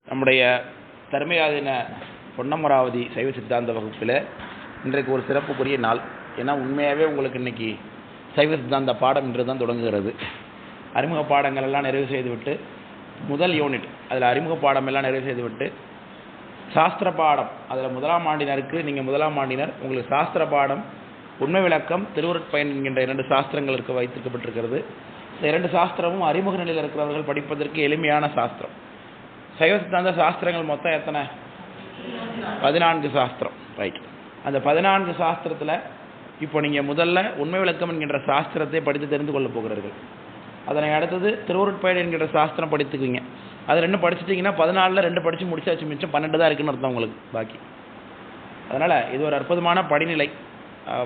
நம்முடைய தர்மயாதின பொன்னமராவதி சைவ சித்தாந்த வகுப்பில் இன்றைக்கு ஒரு சிறப்புக்குரிய நாள். ஏன்னா உண்மையாகவே உங்களுக்கு இன்றைக்கி சைவ சித்தாந்த பாடம் இன்று தான் தொடங்குகிறது. அறிமுக பாடங்கள் எல்லாம் நிறைவு செய்துவிட்டு முதல் யூனிட் அதில் அறிமுக பாடம் எல்லாம் நிறைவு செய்துவிட்டு சாஸ்திர பாடம் அதில் முதலாம் ஆண்டினருக்கு நீங்கள் முதலாம் ஆண்டினர் உங்களுக்கு சாஸ்திர பாடம் உண்மை விளக்கம் திருவருட்பயன் என்கின்ற 2 சாஸ்திரங்களுக்கு வைத்திருக்கப்பட்டிருக்கிறது. இந்த 2 சாஸ்திரமும் அறிமுக நிலையில் இருக்கிறவர்கள் படிப்பதற்கு எளிமையான சாஸ்திரம். சைவ சித்தாந்த சாஸ்திரங்கள் மொத்தம் எத்தனை? 14 சாஸ்திரம். ரைட். அந்த 14 சாஸ்திரத்தில் இப்போ நீங்கள் முதல்ல உண்மை விளக்கம் என்கின்ற சாஸ்திரத்தை படித்து தெரிந்து கொள்ள போகிறீர்கள். அதனை அடுத்தது திருவருட்பயன் என்கின்ற சாஸ்திரம் படித்துக்குவீங்க. அது 2 படிச்சுட்டிங்கன்னா 14ல் 2 படித்து முடிச்சாச்சு, மிச்சம் 12 தான் இருக்குன்னு அர்த்தம் உங்களுக்கு பாக்கி. அதனால் இது ஒரு அற்புதமான படிநிலை.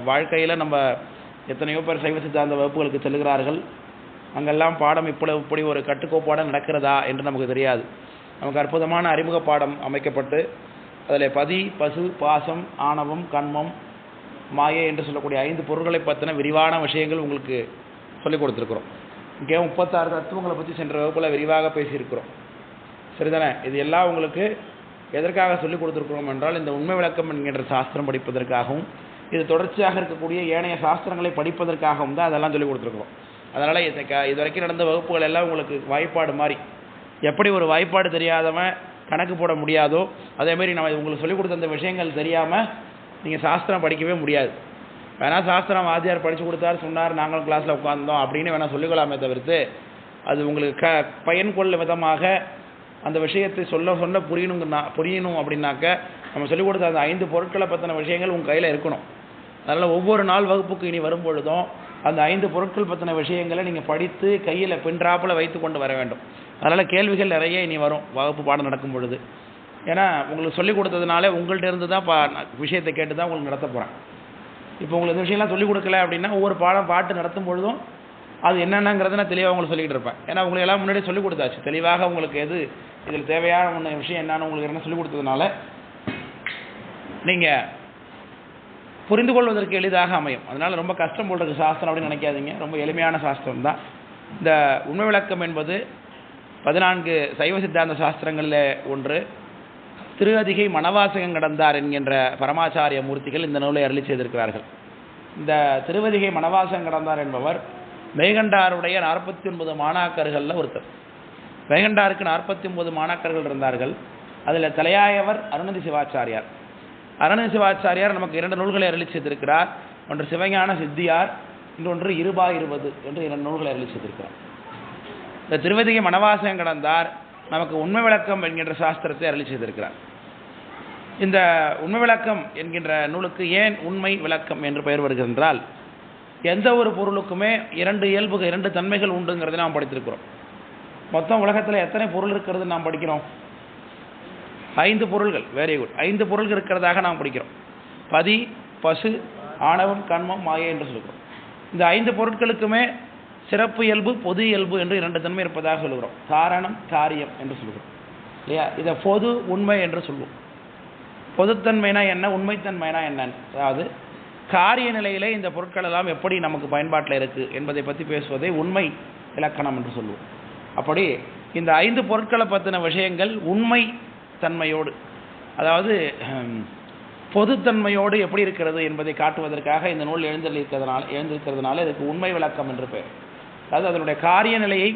வாழ்க்கையில் நம்ம எத்தனையோ பேர் சைவ சித்தாந்த வகுப்புகளுக்கு செல்கிறார்கள். அங்கெல்லாம் பாடம் இப்படி ஒரு கட்டுக்கோப்பாடம் நடக்கிறதா என்று நமக்கு தெரியாது. நமக்கு அற்புதமான அறிமுக பாடம் அமைக்கப்பட்டு அதில் பதி, பசு, பாசம், ஆணவம், கண்மம், மாயை என்று சொல்லக்கூடிய 5 பொருட்களை பற்றின விரிவான விஷயங்கள் உங்களுக்கு சொல்லிக் கொடுத்துருக்குறோம். இங்கே 36 தத்துவங்களை பற்றி சென்ற வகுப்பில் விரிவாக பேசியிருக்கிறோம். சரிதானே? இது எல்லாம் உங்களுக்கு எதற்காக சொல்லிக் கொடுத்துருக்குறோம் என்றால், இந்த உண்மை விளக்கம் என்கின்ற சாஸ்திரம் படிப்பதற்காகவும் இது தொடர்ச்சியாக இருக்கக்கூடிய ஏனைய சாஸ்திரங்களை படிப்பதற்காகவும் தான் அதெல்லாம் சொல்லிக் கொடுத்துருக்குறோம். அதனால் இது வரைக்கும் நடந்த வகுப்புகள் எல்லாம் உங்களுக்கு வாய்ப்பாடு மாதிரி. எப்படி ஒரு வாய்ப்பாடு தெரியாதவன் கணக்கு போட முடியாதோ அதேமாரி நம்ம உங்களுக்கு சொல்லிக் கொடுத்த அந்த விஷயங்கள் தெரியாமல் நீங்கள் சாஸ்திரம் படிக்கவே முடியாது. வேணால் சாஸ்திரம் வாத்தியார் படித்து கொடுத்தார், சொன்னார், நாங்களும் கிளாஸில் உட்கார்ந்தோம் அப்படின்னு வேணால் சொல்லிக்கலாமே தவிர்த்து அது உங்களுக்கு பயன் கொள்ளும் விதமாக அந்த விஷயத்தை சொல்ல புரியணும் அப்படின்னாக்க நம்ம சொல்லிக் கொடுத்த அந்த 5 பொருட்களை பற்றின விஷயங்கள் உங்கள் கையில் இருக்கணும். அதனால் ஒவ்வொரு நாள் வகுப்புக்கு இனி வரும்பொழுதும் அந்த 5 பொருட்கள் பற்றின விஷயங்களை நீங்கள் படித்து கையில் பின்றாப்பில் வைத்து கொண்டு வர வேண்டும். அதனால் கேள்விகள் நிறைய இனி வரும் வகுப்பு பாடம் நடக்கும் பொழுது. ஏன்னா உங்களுக்கு சொல்லிக் கொடுத்ததுனால உங்கள்கிட்ட இருந்து தான் விஷயத்தை கேட்டு தான் உங்களுக்கு நடத்த போகிறேன். இப்போ உங்களுக்கு இந்த விஷயம்லாம் சொல்லிக் கொடுக்கல அப்படின்னா ஒவ்வொரு பாட்டு நடத்தும் பொழுதும் அது என்னென்னங்கிறத நான் தெளிவாக உங்களுக்கு சொல்லிக்கிட்டு இருப்பேன். ஏன்னா உங்களுக்கு எல்லாம் முன்னாடியே சொல்லிக் கொடுத்தாச்சு. தெளிவாக உங்களுக்கு எது இதில் தேவையான விஷயம் என்னன்னு உங்களுக்கு என்ன சொல்லிக் கொடுத்ததுனால நீங்கள் புரிந்து கொள்வதற்கு எளிதாக அமையும். அதனால் ரொம்ப கஷ்டம் போடுறதுக்கு சாஸ்திரம் அப்படின்னு நினைக்காதீங்க. ரொம்ப எளிமையான சாஸ்திரம் தான். இந்த உண்மை விளக்கம் என்பது 14 சைவ சித்தாந்த சாஸ்திரங்களில் ஒன்று. திருஅதிகை மணவாசகம் கடந்தார் என்கின்ற பரமாச்சாரிய மூர்த்திகள் இந்த நூலை அருளி செய்திருக்கிறார்கள். இந்த திருவதிகை மணவாசகம் கடந்தார் என்பவர் மெய்கண்டாருடைய 49 மாணாக்கர்களில் ஒருத்தர். மெய்கண்டாருக்கு 49 மாணாக்கர்கள் இருந்தார்கள். அதில் தலையாயவர் அருணதி சிவாச்சாரியார். அருணதி சிவாச்சாரியார் நமக்கு 2 நூல்களை அருளி செய்திருக்கிறார். ஒன்று சிவஞான சித்தியார், இன்னொன்று இருபா 20 என்று 2 நூல்களை அருளி செய்திருக்கிறார். இந்த திருவதிகை மணவாசகம் கடந்தார் நமக்கு உண்மை விளக்கம் என்கின்ற சாஸ்திரத்தை அருளி செய்திருக்கிறார். இந்த உண்மை விளக்கம் என்கின்ற நூலுக்கு ஏன் உண்மை விளக்கம் என்று பெயர் வருகிறது என்றால், எந்த ஒரு பொருளுக்குமே 2 இயல்புகள் 2 தன்மைகள் உண்டுங்கிறத நாம் படித்திருக்கிறோம். மொத்தம் உலகத்தில் எத்தனை பொருள் இருக்கிறது நாம் படிக்கிறோம்? 5 பொருள்கள். Very good. 5 பொருள்கள் இருக்கிறதாக நாம் படிக்கிறோம். பதி, பசு, ஆணவம், கண்மம், மாயை என்று சொல்கிறோம். இந்த 5 பொருட்களுக்குமே சிறப்பு இயல்பு, பொது இயல்பு என்று 2 தன்மை இருப்பதாக சொல்கிறோம். காரணம், காரியம் என்று சொல்கிறோம் இல்லையா? இதை பொது, உண்மை என்று சொல்லுவோம். பொதுத்தன்மைனா என்ன, உண்மைத்தன்மைனா என்னன்னு, அதாவது காரிய நிலையிலே இந்த பொருட்கள் எல்லாம் எப்படி நமக்கு பயன்பாட்டில் இருக்குது என்பதை பற்றி பேசுவதை உண்மை இலக்கணம் என்று சொல்லுவோம். அப்படி இந்த 5 பொருட்களை பற்றின விஷயங்கள் உண்மை தன்மையோடு, அதாவது பொதுத்தன்மையோடு எப்படி இருக்கிறது என்பதை காட்டுவதற்காக இந்த நூல் எழுந்திருக்கிறதுனால இதுக்கு உண்மை விளக்கம் என்று பெயர். அதாவது அதனுடைய காரிய நிலையை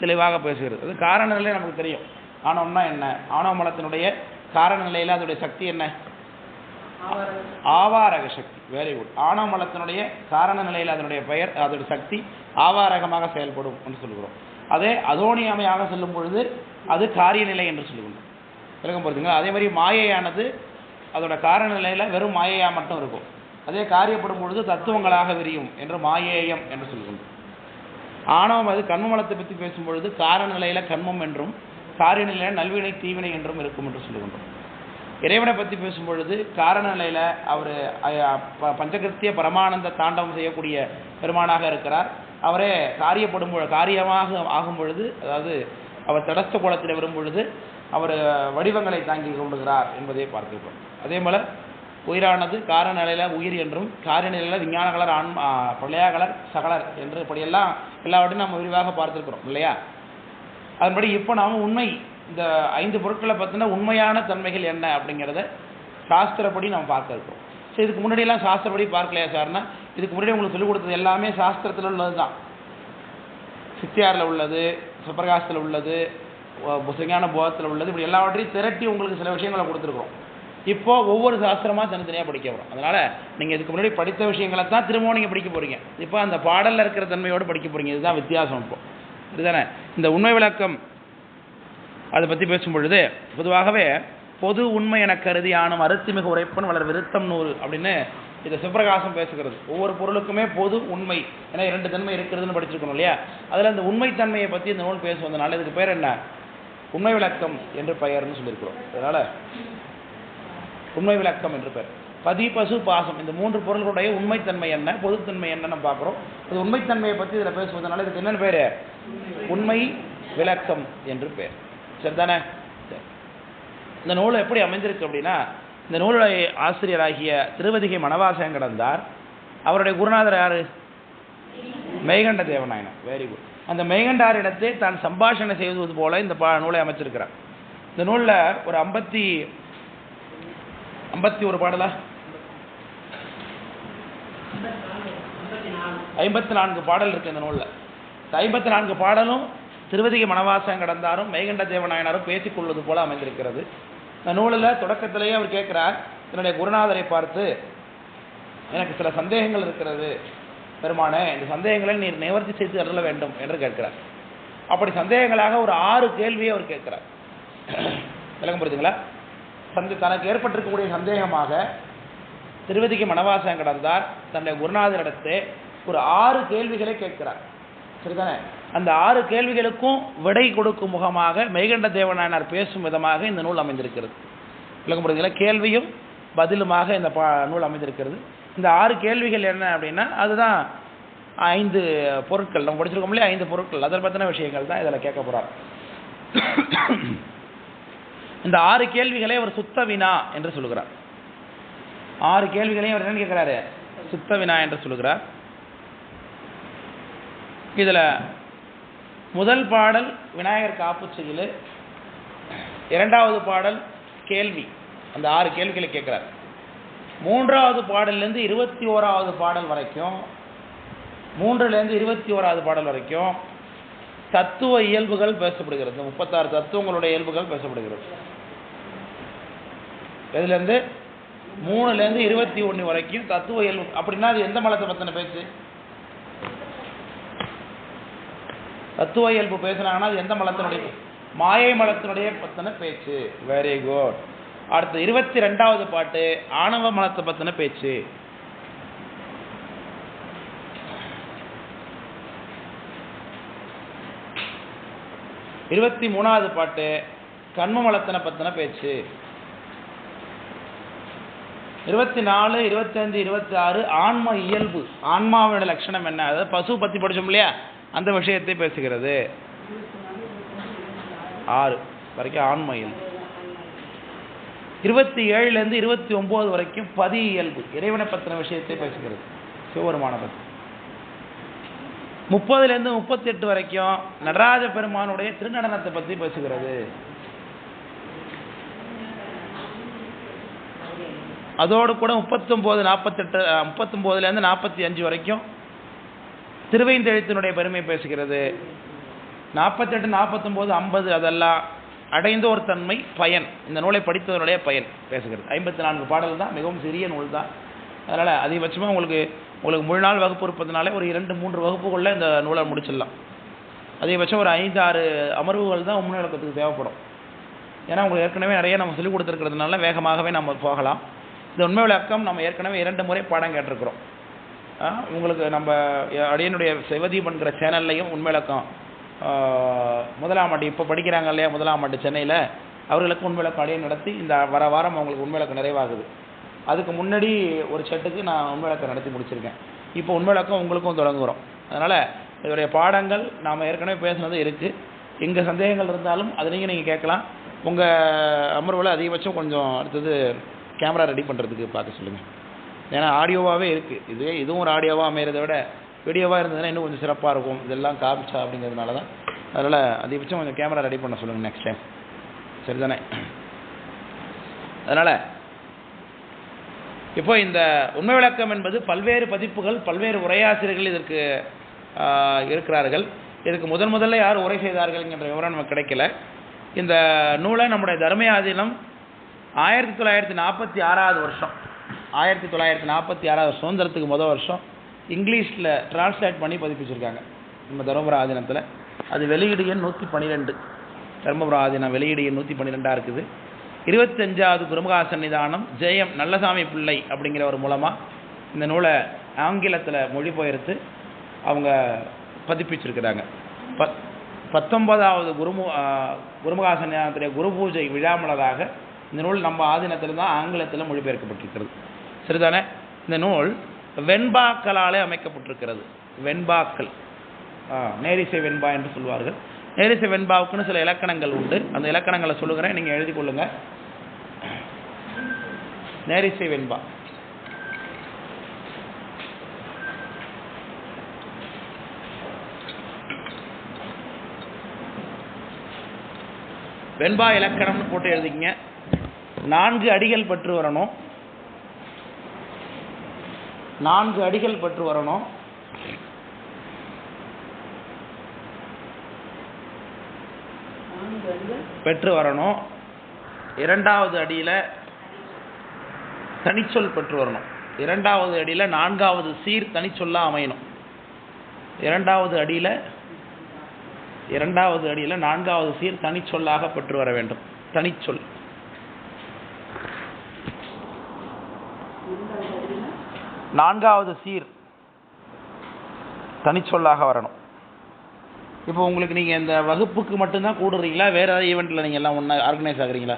தெளிவாக பேசுகிறது. அது காரண நிலையை நமக்கு தெரியும். ஆணவம்னா என்ன? ஆணவ மலத்தினுடைய காரண நிலையில் அதனுடைய சக்தி என்ன? ஆவாரக சக்தி. Very good. ஆணவ மலத்தினுடைய காரண நிலையில் அதனுடைய பெயர், அதனுடைய சக்தி ஆவாரகமாக செயல்படும் என்று சொல்கிறோம். அதே அதோனியாமையாக சொல்லும் பொழுது அது காரிய நிலை என்று சொல்லுகின்றோம். விளக்கம் போகிறதுங்களா? அதே மாதிரி மாயையானது அதோட காரண நிலையில் வெறும் மாயையாக மட்டும் இருக்கும். அதே காரியப்படும் பொழுது தத்துவங்களாக விரியும் என்று மாயேயம் என்று சொல்கின்றோம். ஆணவம் அது கண்மமலத்தை பற்றி பேசும்பொழுது காரண நிலையில் கண்மம் என்றும் காரிய நிலையில் நல்வினை தீவினை என்றும் இருக்கும் என்று சொல்லுகின்றோம். இறைவனை பற்றி பேசும்பொழுது காரண நிலையில் அவர் பஞ்சகிருத்திய பரமானந்த தாண்டவம் செய்யக்கூடிய பெருமானாக இருக்கிறார். அவரே காரியமாக ஆகும் பொழுது, அதாவது அவர் தடஸ்த கோலத்தில் வரும் பொழுது அவர் வடிவங்களை தாங்கி கொண்டுகிறார் என்பதை பார்க்கிறோம். அதே போல் உயிரானது காரண நிலையில் உயிர் என்றும் காரிய நிலையில் விஞ்ஞானகலர் பிரளயாகலர் சகலர் என்று இப்படியெல்லாம் எல்லாவற்றையும் நம்ம விரிவாக பார்த்துருக்கிறோம் இல்லையா? அதன்படி இப்போ நாம் உண்மை இந்த 5 பொருட்களை பற்றின உண்மையான தன்மைகள் என்ன அப்படிங்கிறத சாஸ்திரப்படி நம்ம பார்க்க இருக்கிறோம். சரி, இதுக்கு முன்னாடியெல்லாம் சாஸ்திரப்படி பார்க்கலையா சார்னா, இதுக்கு முன்னாடி உங்களுக்கு சொல்லிக் கொடுத்தது எல்லாமே சாஸ்திரத்தில் உள்ளது தான். சித்தியாரில் உள்ளது, சுப்பிரகாசத்தில் உள்ளது, புசஞான போகத்தில் உள்ளது, இப்படி எல்லாவற்றையும் திரட்டி உங்களுக்கு சில விஷயங்களை கொடுத்துருக்கோம். இப்போது ஒவ்வொரு சாஸ்திரமாக தனித்தனியாக படிக்க வரும். அதனால் நீங்கள் இதுக்கு முன்னாடி படித்த விஷயங்களை தான் திரும்பவும் நீங்கள் படிக்க போகிறீங்க. இப்போ அந்த பாடலில் இருக்கிற தன்மையோடு படிக்க போகிறீங்க. இதுதான் வித்தியாசம். இப்போ இதுதானே இந்த உண்மை விளக்கம் அதை பற்றி பேசும் பொழுது பொதுவாகவே பொது உண்மை என கருதி ஆனும் அருத்திமிகு உரைப்பன் வளர் விருத்தம் 100 அப்படின்னு இதை சிவபிரகாசம் பேசுகிறது. ஒவ்வொரு பொருளுக்குமே பொது உண்மை ஏன்னா 2 தன்மை இருக்கிறதுன்னு படிச்சிருக்கணும் இல்லையா. அதில் அந்த உண்மைத்தன்மையை பற்றி இந்த நூல் பேசுவதனால இதுக்கு பேர் என்ன, உண்மை விளக்கம் என்று பெயர்னு சொல்லியிருக்கிறோம். அதனால் உண்மை விளக்கம் என்று பெயர். பதி பசு பாசம் இந்த 3 பொருள்களுடைய உண்மைத்தன்மை என்ன, பொதுத்தன்மை என்னன்னு பார்க்குறோம். இது உண்மைத்தன்மையை பற்றி இதில் பேசுவதனால இதுக்கு என்னென்னு பேர், உண்மை விளக்கம் என்று பெயர். சரிதானே? இந்த நூல் எப்படி அமைந்திருக்கு அப்படின்னா, இந்த நூலுடைய ஆசிரியராகிய திருவதிகை மணவாசகம் கடந்தார். அவருடைய குருநாதர் யாரு, மெய்கண்ட தேவநாயனர். Very good. அந்த மெய்கண்டாரிடத்தை தான் சம்பாஷணை செய்வது போல இந்த நூலை அமைச்சிருக்கிறார். இந்த நூலில் ஒரு 51 பாடலா 54 பாடல் இருக்கு இந்த நூலில். 54 பாடலும் திருவதிகை மணவாசகம் கடந்தாரும் மெய்கண்ட தேவநாயனாரும் பேசிக்கொள்வது போல அமைந்திருக்கிறது. இந்த நூலில் தொடக்கத்திலேயே அவர் கேட்கிறார், என்னுடைய குருநாதரை பார்த்து எனக்கு சில சந்தேகங்கள் இருக்கிறது பெருமானே, இந்த சந்தேகங்களை நீர் நிவர்த்தி செய்து அருள வேண்டும் என்று கேட்கிறார். அப்படி சந்தேகங்களாக ஒரு 6 கேள்வியை அவர் கேட்கிறார். விளக்கம் புரியுதுங்களா? தனக்கு ஏற்பட்டிருக்கக்கூடிய சந்தேகமாக திருவதிகை மணவாசகம் கடந்தார் தன்னுடைய குருநாதரிடத்தை ஒரு 6 கேள்விகளை கேட்கிறார். சரிதானே? அந்த 6 கேள்விகளுக்கும் விடை கொடுக்கும் முகமாக மெய்கண்ட தேவநாயனார் பேசும் விதமாக இந்த நூல் அமைந்திருக்கிறது. விளக்கம் புரியுதுங்களா? கேள்வியும் பதிலுமாக இந்த நூல் அமைந்திருக்கிறது. இந்த 6 கேள்விகள் என்ன அப்படின்னா, அதுதான் 5 பொருட்கள் நம்ம படிச்சிருக்கோம் இல்லையா, 5 பொருட்கள் அதை பற்றின விஷயங்கள் தான் இதில் கேட்க போகிறார். இந்த 6 கேள்விகளை அவர் சுத்த வினா என்று சொல்லுகிறார். 6 கேள்விகளையும் அவர் என்னன்னு கேட்கிறாரு, சுத்த வினா என்று சொல்லுகிறார். இதில் முதல் பாடல் விநாயகர் காப்புச்செயல், 2வது பாடல் கேள்வி, அந்த 6 கேள்விகளை கேட்கிறார். 3வது பாடலிருந்து 21வது பாடல் வரைக்கும், 3லேருந்து 21வது பாடல் வரைக்கும் தத்துவ இயல்புகள் பேசப்படுகிறது. 36 தத்துவங்களுடைய இயல்புகள் பேசப்படுகிறது. இதுலேருந்து 3லேருந்து 21 வரைக்கும் தத்துவ இயல்பு. அப்படின்னா அது எந்த மலத்தை பற்றின பேச்சு? தத்துவ இயல்பு பேசுனாங்கன்னா அது எந்த மலத்தினுடைய, மாயை மலத்தினுடைய பற்றின பேச்சு. Very good. அடுத்து 22வது பாட்டு ஆணவ மலத்தை பற்றின பேச்சு. 23வது பாட்டு கண்ம மலத்தினை பற்றின பேச்சு. 24, 25, 26 ஆன்ம இயல்பு, ஆன்மாவோட லட்சணம் என்ன, அதாவது பசு பற்றி படிச்சோம் இல்லையா, அந்த விஷயத்தை பேசுகிறது. 6 வரைக்கும் ஆன்ம இயல்பு. 27லேருந்து 29 வரைக்கும் பதி இயல்பு, இறைவனை பற்றின விஷயத்தை பேசுகிறது, சிவபெருமான பற்றி. 30லேருந்து 38 வரைக்கும் நடராஜ பெருமானுடைய திருநடனத்தை பற்றி பேசுகிறது. அதோடு கூட 39, 48, 39லேருந்து 45 வரைக்கும் திருவைந்தெழுத்தினுடைய பெருமை பேசுகிறது. 48, 49, 50 அதெல்லாம் அடைந்தோர் தன்மை பயன், இந்த நூலை படித்ததனுடைய பயன் பேசுகிறது. 54 பாடல் தான், மிகவும் சிறிய நூல் தான். அதனால் அதிகபட்சமாக உங்களுக்கு முழு நாள் வகுப்பு இருப்பதுனால ஒரு 2-3 வகுப்புகளில் இந்த நூலை முடிச்சிடலாம். அதிகபட்சம் ஒரு 5-6 அமர்வுகள் தான் உண்மை விளக்கத்துக்கு தேவைப்படும். ஏன்னா உங்களுக்கு ஏற்கனவே நிறைய நம்ம சொல்லிக் கொடுத்துருக்கிறதுனால வேகமாகவே நம்ம போகலாம். இந்த உண்மை விளக்கம் நம்ம ஏற்கனவே 2 முறை பாடம் கேட்டிருக்கிறோம். உங்களுக்கு நம்ம அடியனுடைய சிவதீபன்கிற சேனல்லையும் உண்மை விளக்கம் 1ஆம் ஆண்டு இப்போ படிக்கிறாங்க இல்லையா, 1ஆம் ஆண்டு சென்னையில், அவர்களுக்கு உண்மை விளக்கம் அடியன் நடத்தி இந்த வர வாரம் அவங்களுக்கு உண்மை விளக்கம் நிறைவாகுது. அதுக்கு முன்னாடி ஒரு செட்டுக்கு நான் உண்மை விளக்கம் நடத்தி முடிச்சிருக்கேன். இப்போ உண்மை விளக்கம் உங்களுக்கும் தொடங்குகிறோம். அதனால் இதோடைய பாடங்கள் நாம் ஏற்கனவே பேசுனது இருக்குது. எங்கள் சந்தேகங்கள் இருந்தாலும் அதை நீங்கள் கேட்கலாம். உங்கள் அமர்வில் அதிகபட்சம் கொஞ்சம் அடுத்தது கேமரா ரெடி பண்ணுறதுக்கு பார்க்க சொல்லுங்கள். ஏன்னா ஆடியோவாகவே இருக்குது, இதுவும் ஒரு ஆடியோவாக அமைகிறத விட வீடியோவாக இருந்ததுன்னா இன்னும் கொஞ்சம் சிறப்பாக இருக்கும். இதெல்லாம் காமிச்சா அப்படிங்கிறதுனால தான். அதனால் அதிகபட்சம் கொஞ்சம் கேமரா ரெடி பண்ண சொல்லுங்கள் நெக்ஸ்ட் டைம். சரிதானே? அதனால் இப்போ இந்த உண்மை விளக்கம் என்பது பல்வேறு பதிப்புகள், பல்வேறு உரையாசிரியர்கள் இதற்கு இருக்கிறார்கள். இதுக்கு முதல்ல யார் உரை செய்தார்கள் என்ற விவரம் நமக்கு கிடைக்கல. இந்த நூலை நம்முடைய தர்மயாதீனம் 1946 வருஷம், 1946 சுதந்திரத்துக்கு முதல் வருஷம் இங்கிலீஷில் டிரான்ஸ்லேட் பண்ணி பதிப்பிச்சிருக்காங்க நம்ம தருமபுர ஆதீனத்தில். அது வெளியீடு எண் 112. தருமபுர ஆதீனம் வெளியீடு எண் 112 இருக்குது. 25வது குருமுகா சன்னிதானம் ஜெயம் நல்லசாமி பிள்ளை அப்படிங்கிறவர் மூலமாக இந்த நூலை ஆங்கிலத்தில் மொழிபெயர்த்து அவங்க பதிப்பிச்சிருக்கிறாங்க. 19வது குருமுகா சன்னிதானத்துடைய குரு பூஜை விழாமலராக இந்த நூல் நம்ம ஆதீனத்தில் தான் ஆங்கிலத்தில் மொழிபெயர்க்கப்பட்டிருக்கிறது. சரிதானே? இந்த நூல் வெண்பாக்களாலே அமைக்கப்பட்டிருக்கிறது. வெண்பாக்கள், நேரிசை வெண்பா என்று சொல்வார்கள். நேரிசை வெண்பாவுக்குன்னு சில இலக்கணங்கள் உண்டு. அந்த இலக்கணங்களை சொல்லுகிறேன், நீங்கள் எழுதி கொள்ளுங்க. நேரிசை வெண்பா வெண்பா இலக்கணம்னு போட்டு எழுதிங்க. 4 அடிகள் பற்று வரணும். 4 அடிகள் பற்று வரணும். பெற்று வரணும். 2வது அடியில் தனிச்சொல் பெற்று வரணும். 2வது அடியில் 4வது சீர் தனிச்சொல்லா அமையணும். 2வது அடியில் 4வது சீர் தனிச்சொல்லாக பெற்று வர வேண்டும். தனிச்சொல். 4வது சீர் தனிச்சொல்லாக வரணும். இப்போ உங்களுக்கு நீங்கள் இந்த வகுப்புக்கு மட்டும்தான் கூடுறீங்களா, வேறு ஏதாவது ஈவெண்ட்டில் நீங்கள் எல்லாம் ஒன்றா ஆர்கனைஸ் ஆகுறீங்களா?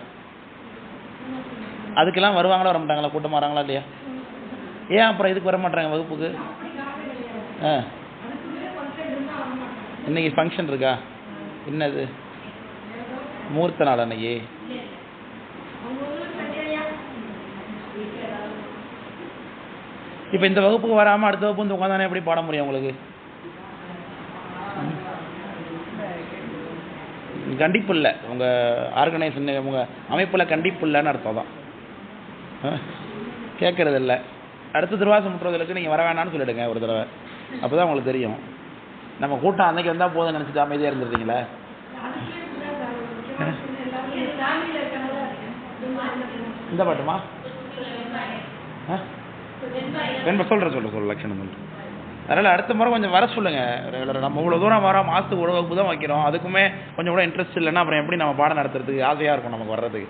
அதுக்கெல்லாம் வருவாங்களா வர மாட்டாங்களா? கூட்டமாக வராங்களா இல்லையா? ஏன் அப்புறம் இதுக்கு வர மாட்டாங்க வகுப்புக்கு? இன்னைக்கு ஃபங்க்ஷன் இருக்கா? என்னது முகூர்த்த நாள் அன்னைக்கு? இப்போ இந்த வகுப்புக்கு வராமல் அடுத்த வகுப்பு வந்து உட்காந்தானே எப்படி பாட முடியும் உங்களுக்கு? கண்டிப்பு இல்லை, உங்கள் ஆர்கனைசேஷன் உங்கள் அமைப்பில் கண்டிப்பு இல்லைன்னு அர்த்தம் தான். கேட்கறது இல்லை. அடுத்த திருவாசம் முற்றுவதற்கு நீங்கள் வர வேணான்னு சொல்லிவிடுங்க ஒரு தடவை. அப்போ தான் உங்களுக்கு தெரியும். நம்ம கூட்டம் அன்றைக்கி வந்தால் போதும் நினச்சிட்டு அமைதியாக இருந்துருக்கீங்களா? இந்த பாட்டுமா வெண்பா சொல்கிறேன் லட்சணம் சொல்கிறேன். அதனால் அடுத்த முறை கொஞ்சம் வர சொல்லுங்கள். நம்ம இவ்வளோ தூரம் வரோம், மாதத்துக்கு ஒரு வகுப்பு தான் வைக்கிறோம். அதுக்குமே கொஞ்சம் கூட இன்ட்ரெஸ்ட் இல்லைன்னா அப்புறம் எப்படி நம்ம பாடம் நடத்துறதுக்கு ஆசையாக இருக்கும் நமக்கு வர்றதுக்கு?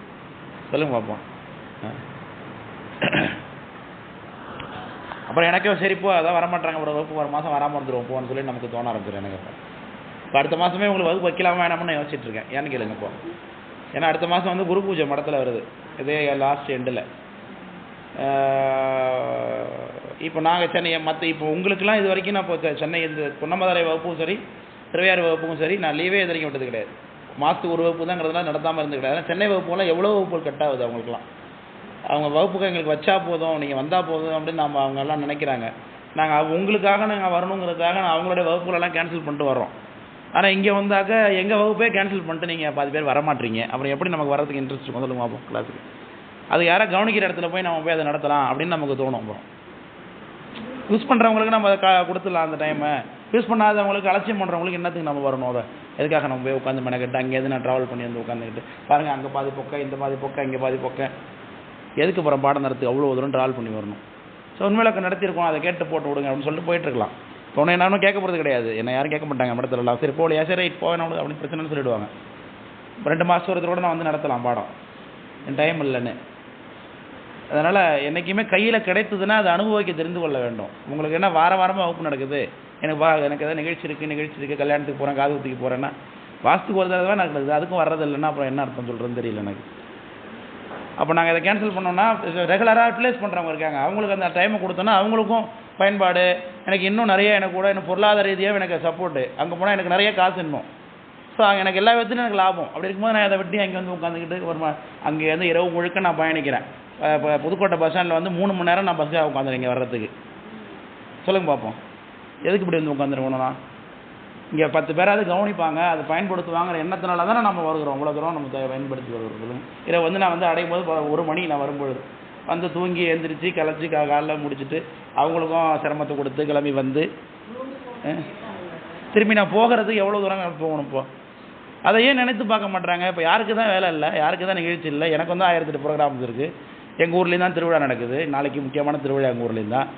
சொல்லுங்க பார்ப்போம். அப்புறம் எனக்கே சரிப்போ அதான் வரமாட்டாங்க, ஒரு வகுப்பு ஒரு மாதம் வராமல் வந்துடுவோம் போன்னு சொல்லி நமக்கு தோண ஆரம்பிச்சிடும் எனக்கு. இப்போ அடுத்த மாதமே உங்களுக்கு வகுப்பு வைக்கலாமா வேணாம்னு யோசிச்சுட்டு இருக்கேன். ஏன்னு கேளுங்க இப்போ. ஏன்னா அடுத்த மாதம் வந்து குரு பூஜை மடத்தில் வருது, இதே லாஸ்ட் எண்டில். இப்போ நாங்கள் சென்னை மற்ற இப்போ உங்களுக்கெல்லாம் இது வரைக்கும் நான் இப்போ சென்னை இந்த பொன்னமதுரை வகுப்பும் சரி திருவையாறு வகுப்புக்கும் சரி நான் லீவே இது வரைக்கும் விட்டது கிடையாது. மாதத்துக்கு ஒரு வகுப்பு தாங்கிறதுலாம் நடத்தாமல் இருந்து கிடையாது. ஆனால் சென்னை வகுப்புலாம் எவ்வளோ வகுப்புகள் கட் ஆகுது அவங்களுக்குலாம். அவங்க வகுப்புக்கு எங்களுக்கு வச்சா போதும், நீங்கள் வந்தால் போதும் அப்படின்னு நம்ம அவங்கெல்லாம் நினைக்கிறாங்க. நாங்கள் உங்களுக்காக நாங்கள் வரணுங்கிறதுக்காக நான் அவங்களுடைய வகுப்புகளெல்லாம் கேன்சல் பண்ணிட்டு வரோம். ஆனால் இங்கே வந்தாக்க எங்கள் வகுப்பே கேன்சல் பண்ணிட்டு நீங்கள் பாதி பேர் வரமாட்டீங்க. அப்புறம் எப்படி நமக்கு வரதுக்கு இன்ட்ரெஸ்ட் இருக்கும் சொல்லுங்க பார்ப்போம் கிளாஸுக்கு? அது யாரை கவனிக்கிற இடத்துல போய் நம்ம போய் அதை நடத்தலாம் அப்படின்னு நமக்கு தோணும். அப்புறம் யூஸ் பண்ணுறவங்களுக்கு நம்ம அதை கொடுத்துடலாம் அந்த டைமை. யூஸ் பண்ணாதவங்களுக்கு அலட்சியம் பண்ணுறவங்களுக்கு என்னத்துக்கு நம்ம வரணும்? அதை எதுக்காக நம்ம போய் உட்காந்து மெனக்கிட்டு அங்கேருந்து நான் ட்ராவல் பண்ணி வந்து உட்காந்துக்கிட்டு பாருங்கள் அங்கே பாதி பொக்க இந்த பாதி பொக்க இங்கே பாதி பொக்க எதுக்கு அப்புறம் பாடம் நடத்து அவ்வளோ தூரம் ட்ராவல் பண்ணி வரணும்? ஸோ உண்மையில நடத்திருக்கோம், அதை கேட்டு போட்டு விடுங்க அப்படின்னு சொல்லிட்டு போயிட்டுருக்கலாம். உடனே நானும் கேட்க போகிறது கிடையாது, என்ன யாரும் கேட்க மாட்டாங்க மடத்துலலாம். சரி போலியா சரி ரைட் போவேன் அப்படின்னு பிரச்சனைன்னு சொல்லிவிடுவாங்க. 2 மாதம் ஒருத்தர் கூட நான் வந்து நடத்தலாம் பாடம், என் டைம் இல்லைன்னு. அதனால் என்றைக்குமே கையில் கிடைத்ததுன்னா அதை அனுபவிக்க தெரிந்து கொள்ள வேண்டும். உங்களுக்கு என்ன வாரமாக வகுப்பு நடக்குது, எனக்கு எதாவது நிகழ்ச்சி இருக்குது கல்யாணத்துக்கு போகிறேன் காது குத்திக்கு போகிறேன்னா வாஸ்துக்கு ஒரு தடவை நடக்குது, அதுக்கும் வர்றது இல்லைன்னா அப்புறம் என்ன அர்த்தம் சொல்கிறதுன்னு தெரியல எனக்கு. அப்போ நாங்கள் இதை கேன்சல் பண்ணோன்னா ரெகுலராக ரிப்ளேஸ் பண்ணுறவங்க இருக்காங்க, அவங்களுக்கு அந்த டைமை கொடுத்தோன்னா அவங்களுக்கும் பயன்பாடு. எனக்கு இன்னும் நிறைய எனக்கு கூட இன்னும் பொருளாதார ரீதியாக எனக்கு சப்போர்ட்டு. அங்கே போனால் எனக்கு நிறைய காசு இன்னும். ஸோ எனக்கு எல்லா விதத்துலையும் எனக்கு லாபம். அப்படி இருக்கும்போது நான் அதை விட்டு அங்கே வந்து உட்காந்துக்கிட்டு ஒரு அங்கே வந்து இரவு முழுக்க நான் பயணிக்கிறேன். இப்போ புதுக்கோட்டை பஸ் ஸ்டாண்டில் வந்து 3 மணி நேரம் நான் பஸ்ஸாக உட்காந்துருங்க வர்றதுக்கு. சொல்லுங்கள் பார்ப்போம், எதுக்கு இப்படி வந்து உட்காந்துருக்கணும்னா? இங்கே 10 பேராவது கவனிப்பாங்க, அதை பயன்படுத்துவாங்கிற எண்ணத்தினால தானே நம்ம வருகிறோம். அவ்வளோ தூரம் நம்ம பயன்படுத்தி வருகிறோம். இதை நான் அடையும் போது 1 மணி நான் வரும்பொழுது தூங்கி எழுந்திரிச்சு கிளச்சி காலைல முடிச்சுட்டு அவங்களுக்கும் சிரமத்தை கொடுத்து கிளம்பி வந்து திரும்பி நான் போகிறதுக்கு எவ்வளோ தூரம் போகணும். இப்போ அதையே நினைத்து பார்க்க மாட்டாங்க. இப்போ யாருக்கு தான் வேலை இல்லை, யாருக்கு தான் நிகழ்ச்சி இல்லை. எனக்கு 1008 ப்ரோக்ராம்ஸ் இருக்குது. எங்கள் ஊர்லேயும் தான் திருவிழா நடக்குது. நாளைக்கு முக்கியமான திருவிழா எங்கள் ஊர்லேயும் தான்.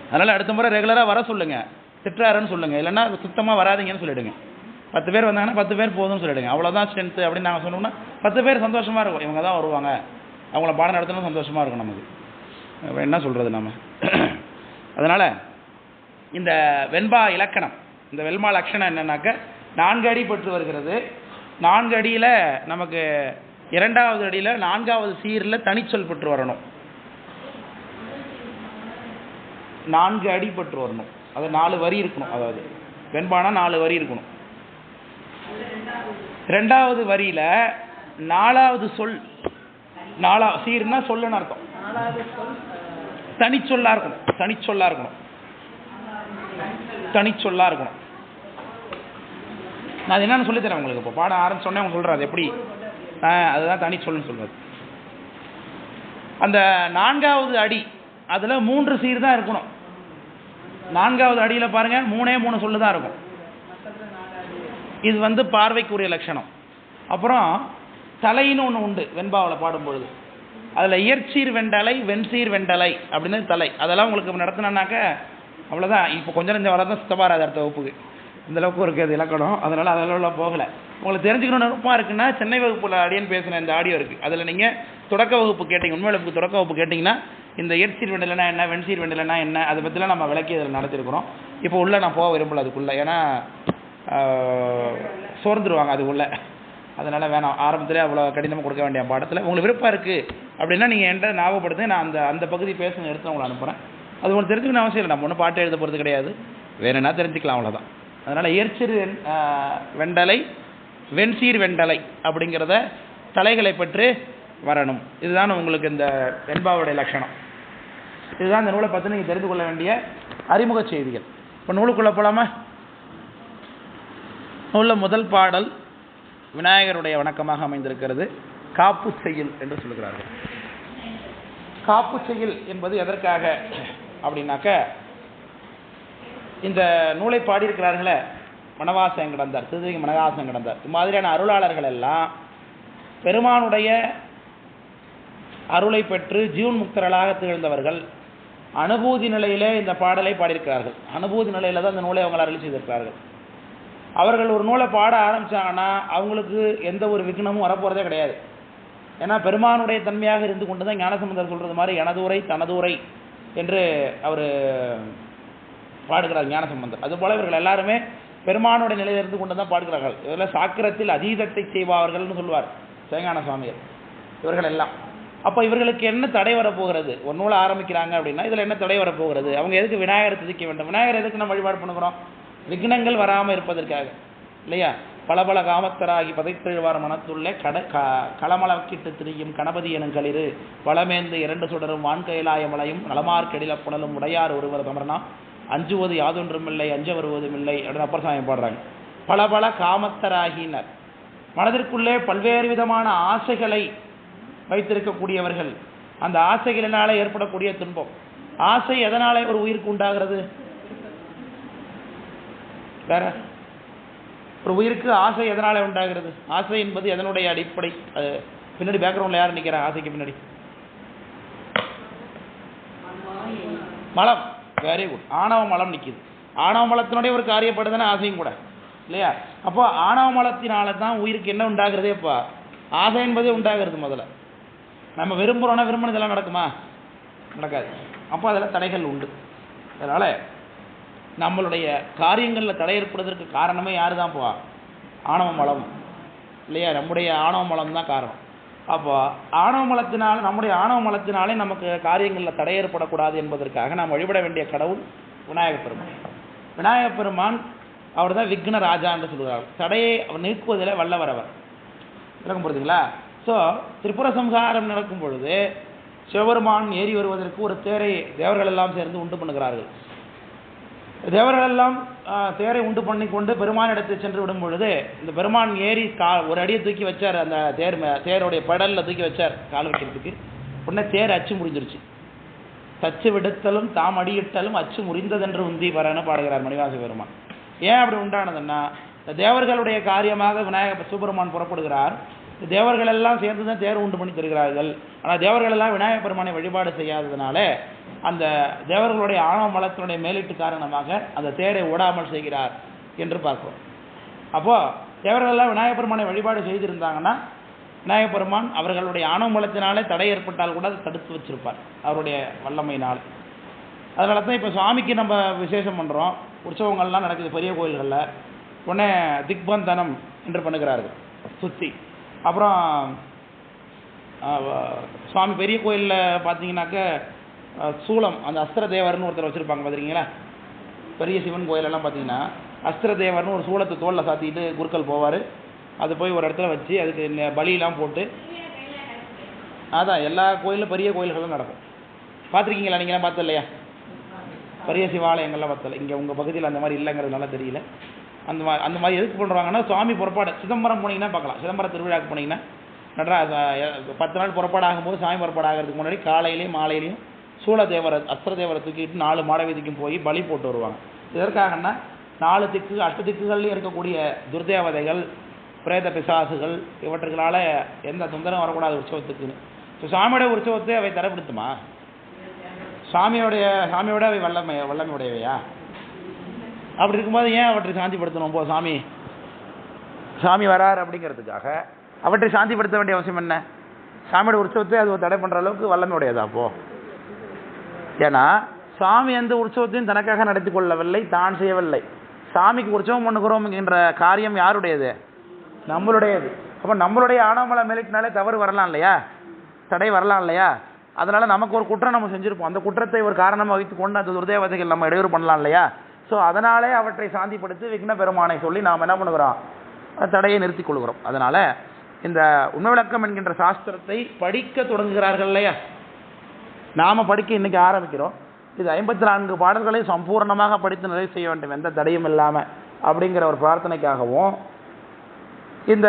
அதனால் அடுத்த முறை ரெகுலராக வர சொல்லுங்கள். திட்டுறாருன்னு சொல்லுங்கள், இல்லைன்னா சுத்தமாக வராதிங்கன்னு சொல்லிவிடுங்க. 10 பேர் வந்தாங்கன்னா 10 பேர் போதும்னு சொல்லிவிடுங்க. அவ்வளோதான் ஸ்ட்ரென்த்து அப்படின்னு நாங்கள் சொன்னோம்னா 10 பேர் சந்தோஷமாக இருக்கும். இவங்க தான் வருவாங்க, அவங்கள பாடம் நடத்தணும், சந்தோஷமாக இருக்கும் நமக்கு. என்ன சொல்கிறது நம்ம. அதனால் இந்த வெண்பா இலக்கணம், இந்த வெண்பா லட்சணம் என்னன்னாக்க 4 அடி பெற்று வருகிறது. 4 அடியில் நமக்கு 2வது அடியில் 4வது சீரில் தனிச்சொல் பெற்று வரணும். 4 அடி பெற்று வரணும். அது 4 வரி இருக்கணும். அதாவது வெண்பானா 4 வரி இருக்கணும். 2வது வரியில் 4வது சொல், 4வது சீர்னா சொல்லுன்னு அர்த்தம், தனிச்சொல்லா இருக்கணும். தனிச்சொல்லா இருக்கணும். தனிச்சொல்லா இருக்கணும். நான் என்னன்னு சொல்லித்தரேன் உங்களுக்கு. இப்போ பாடம் ஆரம்பிச்சோடனே அவங்க சொல்கிறாரு எப்படி, அதுதான் தனிச்சொல்னு சொல்றது. அந்த 4வது அடி அதில் 3 சீர் தான் இருக்கணும். 4வது அடியில் பாருங்க 3 சொல்லு தான் இருக்கும். இது பார்வைக்குரிய லட்சணம். அப்புறம் தலைன்னு ஒன்று உண்டு வெண்பாவில் பாடும்பொழுது. அதில் இயற்சீர் வெண்டலை, வெண்சீர் வெண்டலை அப்படின்னு தலை. அதெல்லாம் உங்களுக்கு நடத்தினாக்க அவ்வளோதான். இப்போ கொஞ்சம் நெஞ்சம் வரதான் சுத்தமாக அடுத்த வகுப்புக்கு இந்தளவுக்கு இருக்குது இலக்கணம். அதனால் அதெல்லாம் போகலை. உங்களுக்கு தெரிஞ்சுக்கணும்னு விருப்பமாக இருக்குன்னா சென்னை வகுப்பில் அடியன் பேசின இந்த ஆடியோ இருக்குது. அதில் நீங்கள் தொடக்க வகுப்பு கேட்டிங்க, உண்மை வகுப்பு தொடக்க வகுப்பு கேட்டிங்கன்னா இந்த இயற்சீர் வெண்டலைனா என்ன, வெண்சீர் வெண்டலைனா என்ன, அதை பற்றிலாம் நம்ம விளக்கி அதில் நடத்திருக்கிறோம். இப்போ உள்ளே நான் போக விரும்பலை அதுக்குள்ளே, ஏன்னா சோர்ந்துருவாங்க அதுக்குள்ளே. அதனால் வேணாம், ஆரம்பத்திலே அவ்வளோ கடினமாக கொடுக்க வேண்டிய பாடத்தில். உங்களுக்கு விருப்பம் இருக்குது அப்படின்னா நீங்கள் என்கிட்ட ஞாபகப்படுத்தி நான் அந்த பகுதி பேசுங்க எடுத்து உங்களை அனுப்புகிறேன். அது உங்களுக்கு தெரிஞ்சுக்கணும் அவசியம் இல்லை. நம்ம ஒன்றும் பாட்டு எழுத போகிறது கிடையாது, வேணும்னா தெரிஞ்சுக்கலாம், அவ்வளோதான். அதனால் இயற்சீர் வெண்டலை, வெண்சீர் வெண்டலை அப்படிங்கிறத தலைகளை பெற்று வரணும். இதுதான் உங்களுக்கு இந்த வெண்பாவுடைய லட்சணம். இதுதான் இந்த நூலை பற்றி நீங்கள் தெரிந்து கொள்ள வேண்டிய அறிமுக செய்திகள். இப்போ நூலுக்குள்ளே போகலாமா? நூலில் முதல் பாடல் விநாயகருடைய வணக்கமாக அமைந்திருக்கிறது. காப்பு செய்யுள் என்று சொல்லுகிறார்கள். காப்பு செய்யுள் என்பது எதற்காக அப்படின்னாக்க, இந்த நூலை பாடியிருக்கிறார்களே மணவாசம் கிடந்தார், திருதகி மணவாசம் கிடந்தார், இம்மாதிரியான அருளாளர்கள் எல்லாம் பெருமானுடைய அருளை பெற்று ஜீவன் முக்தர்களாக திகழ்ந்தவர்கள். அனுபூதி நிலையிலே இந்த பாடலை பாடியிருக்கிறார்கள். அனுபூதி நிலையில தான் இந்த நூலை அவங்க அருளி செய்திருக்கிறார்கள். அவர்கள் ஒரு நூலை பாட ஆரம்பித்தாங்கன்னா அவங்களுக்கு எந்த ஒரு விக்னமும் வரப்போகிறதே கிடையாது. ஏன்னா பெருமானுடைய தன்மையாக இருந்து கொண்டு தான் ஞானசம்பந்தர் சொல்கிறது மாதிரி எனதுரை தனதுரை என்று அவர் பாடுகிறார் ஞானசம்பந்தர். அதுபோல் இவர்கள் எல்லாருமே பெருமானுடைய நிலையில் இருந்து கொண்டு தான் பாடுகிறார்கள். இதில் சாக்கிரத்தில் அதீதத்தை செய்வார்கள்னு சொல்லுவார் சேங்கான சுவாமிகள். இவர்கள் எல்லாம் அப்போ இவர்களுக்கு என்ன தடை வரப்போகிறது? ஒரு நூலை ஆரம்பிக்கிறாங்க அப்படின்னா இதில் என்ன தடை வரப்போகிறது? அவங்க எதுக்கு விநாயகரை துதிக்க வேண்டும்? விநாயகர் எதுக்கு நம்ம வழிபாடு பண்ணுகிறோம்? விக்னங்கள் வராமல் இருப்பதற்காக இல்லையா? பல பல காமத்தராகி பதைத்தெழுவார் மனத்துள்ளே களமளக்கிட்டு திரியும் கணபதி எனும் களிறு வளமேந்து 2 சுடரும் வான்கையிலாய மலையும் நலமார்க்கெடில புனலும் உடையார் ஒருவர் தமரனா அஞ்சுவது யாதொன்றுமில்லை அஞ்ச வருவதுமில்லை அப்படின்னு அப்பர் சாமி பாடுறாங்க. பல பல காமத்தராகினர், மனதிற்குள்ளே பல்வேறு விதமான ஆசைகளை வைத்திருக்கக்கூடியவர்கள். அந்த ஆசைகளினால ஏற்படக்கூடிய துன்பம். ஆசை எதனால ஒரு உயிருக்கு உண்டாகிறது? வேற ஒரு உயிருக்கு ஆசை எதனால உண்டாகிறது? ஆசை என்பது எதனுடைய அடிப்படை? அது பின்னாடி பேக்ரவுண்ட்ல யார் நிற்கிறா? ஆசைக்கு பின்னாடி மலம். Very good. ஆணவ மலம் நிற்கிது. ஆணவ மலத்தினுடைய ஒரு காரியப்படுதுன்னா ஆசையும் கூட இல்லையா? அப்போ ஆணவ மலத்தினால தான் உயிருக்கு என்ன உண்டாகிறதே? இப்போ ஆசை என்பதே உண்டாகிறது. முதல்ல நம்ம விரும்புகிறோன்னா விரும்பினதெல்லாம் நடக்குமா? நடக்காது. அப்போ அதில் தடைகள் உண்டு. அதனால் நம்மளுடைய காரியங்களில் தடை ஏற்படுவதற்கு காரணமே யார் தான்? போ ஆணவ மலம் இல்லையா? நம்முடைய ஆணவ மலம் தான் காரணம். அப்போ ஆணவ மலத்தினால், நம்முடைய ஆணவ மலத்தினாலே நமக்கு காரியங்களில் தடை ஏற்படக்கூடாது என்பதற்காக நாம் வழிபட வேண்டிய கடவுள் விநாயகப் பெருமான். விநாயகப் பெருமான் அவர் தான் விக்ன ராஜா என்று சொல்கிறார். தடையை அவர் நீக்குவதில் வல்லவர் அவர். விளக்கம் புரியுதுங்களா? ஸோ திரிபுர சம்ஹாரம் நடக்கும் பொழுது சிவபெருமான் ஏறி வருவதற்கு ஒரு தேரை தேவர்கள் எல்லாம் சேர்ந்து உண்டு பண்ணுகிறார்கள். தேவர்களெல்லாம் தேரை உண்டு பண்ணி கொண்டு பெருமான் இடத்தை சென்று விடும் பொழுது இந்த பெருமான் ஏறி ஒரு அடியை தூக்கி வச்சார், அந்த தேருடைய படலில் தூக்கி வச்சார் கால் வைக்கிறதுக்கு. உடனே தேர் அச்சு முடிஞ்சிருச்சு. தச்சு விடுத்தலும் தாம் அடியிட்டலும் அச்சு முறிந்ததென்று உந்தி வரன்னு பாடுகிறார் மணிவாச பெருமான். ஏன் அப்படி உண்டானதுன்னா, இந்த தேவர்களுடைய காரியமாக விநாயகர் சிவபெருமான் புறப்படுகிறார். இந்த தேவர்கள் எல்லாம் சேர்ந்து தான் தேர் உண்டு பண்ணி தருகிறார்கள். ஆனால் தேவர்கள் எல்லாம் விநாயகப் பெருமானை வழிபாடு செய்யாததுனால அந்த தேவர்களுடைய ஆணவ மலத்தினுடைய மேலிட்டு காரணமாக அந்த தேரை ஓடாமல் செய்கிறார் என்று பார்க்கிறோம். அப்போது தேவர்கள் எல்லாம் விநாயகப் பெருமானை வழிபாடு செய்திருந்தாங்கன்னா விநாயகப் பெருமான் அவர்களுடைய ஆணவ மலத்தினாலே தடை ஏற்பட்டால் கூட அதை தடுத்து வச்சிருப்பார் அவருடைய வல்லமையினால். அதனால தான் இப்போ சுவாமிக்கு நம்ம விசேஷம் பண்ணுறோம், உற்சவங்கள்லாம் நடக்குது பெரிய கோயில்களில். உடனே திக்பந்தனம் என்று பண்ணுகிறார்கள் சுற்றி. அப்புறம் சுவாமி பெரிய கோயிலில் பார்த்தீங்கன்னாக்க சூளம், அந்த அஸ்திர தேவர்னு ஒருத்தர் வச்சுருப்பாங்க பார்த்துருக்கீங்களா? பெரிய சிவன் கோயிலெல்லாம் பார்த்தீங்கன்னா அஸ்திர தேவர்னு ஒரு சூளத்தை தோளில் சாத்திட்டு குருக்கள் போவார். அது போய் ஒரு இடத்துல வச்சு அதுக்கு பலியெல்லாம் போட்டு, அதான் எல்லா கோயிலும் பெரிய கோயில்களும் நடக்கும். பார்த்துருக்கீங்களா? நீங்களாம் பார்த்து இல்லையா? பெரிய சிவாலயங்கள்லாம் பார்த்தல. இங்கே உங்கள் பகுதியில் அந்த மாதிரி இல்லைங்கிறதுனால தெரியல. அந்த மாதிரி எதுக்கு பண்ணுறாங்கன்னா, சுவாமி புறப்பாடு சிதம்பரம் போனீங்கன்னா பார்க்கலாம். சிதம்பரம் திருவிழாவுக்கு போனீங்கன்னா நடராஜ 10 நாள் புறப்பாடு ஆகும்போது சாமி புறப்பாடு ஆகிறதுக்கு முன்னாடி காலையிலையும் மாலையிலையும் சூழதேவரை அஸ்திரதேவரை தூக்கிட்டு 4 மாட வீதிக்கும் போய் பலி போட்டு வருவாங்க. இதற்காகன்னா 4 திக்கு 8 திக்குகள்லையும் இருக்கக்கூடிய துர்தேவதைகள், பிரேத பிசாசுகள் இவற்றுகளால் எந்த தொந்தரவும் வரக்கூடாது உற்சவத்துக்குன்னு. ஸோ சாமியோட உற்சவத்தை அவை தரப்படுத்துமா? சாமியோட அவை வல்லமையுடையவையா? அப்படி இருக்கும்போது ஏன் அவற்றை சாந்திப்படுத்தணும்? போ சாமி வரார் அப்படிங்கிறதுக்காக அவற்றை சாந்திப்படுத்த வேண்டிய அவசியம் என்ன? சாமியோட உற்சவத்தை அது தடை பண்ணுற அளவுக்கு வல்லமையுடையதா? அப்போ ஏன்னா சாமி எந்த உற்சவத்தையும் தனக்காக நடத்தி கொள்ளவில்லை, தான் செய்யவில்லை. சாமிக்கு உற்சவம் பண்ணுகிறோம் என்கின்ற காரியம் யாருடையது? நம்மளுடையது. அப்போ நம்மளுடைய ஆணவமலை மேலிட்டினாலே தவறு வரலாம் இல்லையா? தடை வரலாம் இல்லையா? அதனால் நமக்கு ஒரு குற்றம் நம்ம செஞ்சுருப்போம். அந்த குற்றத்தை ஒரு காரணமாக வைத்து கொண்டு அந்த துர்தேவதைகள் நம்ம இடையூறு பண்ணலாம் இல்லையா? ஸோ அதனாலே அவற்றை சாந்திப்படுத்தி விக்ன பெருமானை சொல்லி நாம் என்ன பண்ணுகிறோம்? தடையை நிறுத்தி கொள்கிறோம். அதனால் இந்த உண்மை விளக்கம் என்கின்ற சாஸ்திரத்தை படிக்க தொடங்குகிறார்கள் இல்லையா? நாம் படிக்க இன்றைக்கி ஆரம்பிக்கிறோம். இது 54 பாடல்களை சம்பூர்ணமாக படித்து நிறைவு செய்ய வேண்டும், எந்த தடையும் இல்லாமல் அப்படிங்கிற ஒரு பிரார்த்தனைக்காகவும், இந்த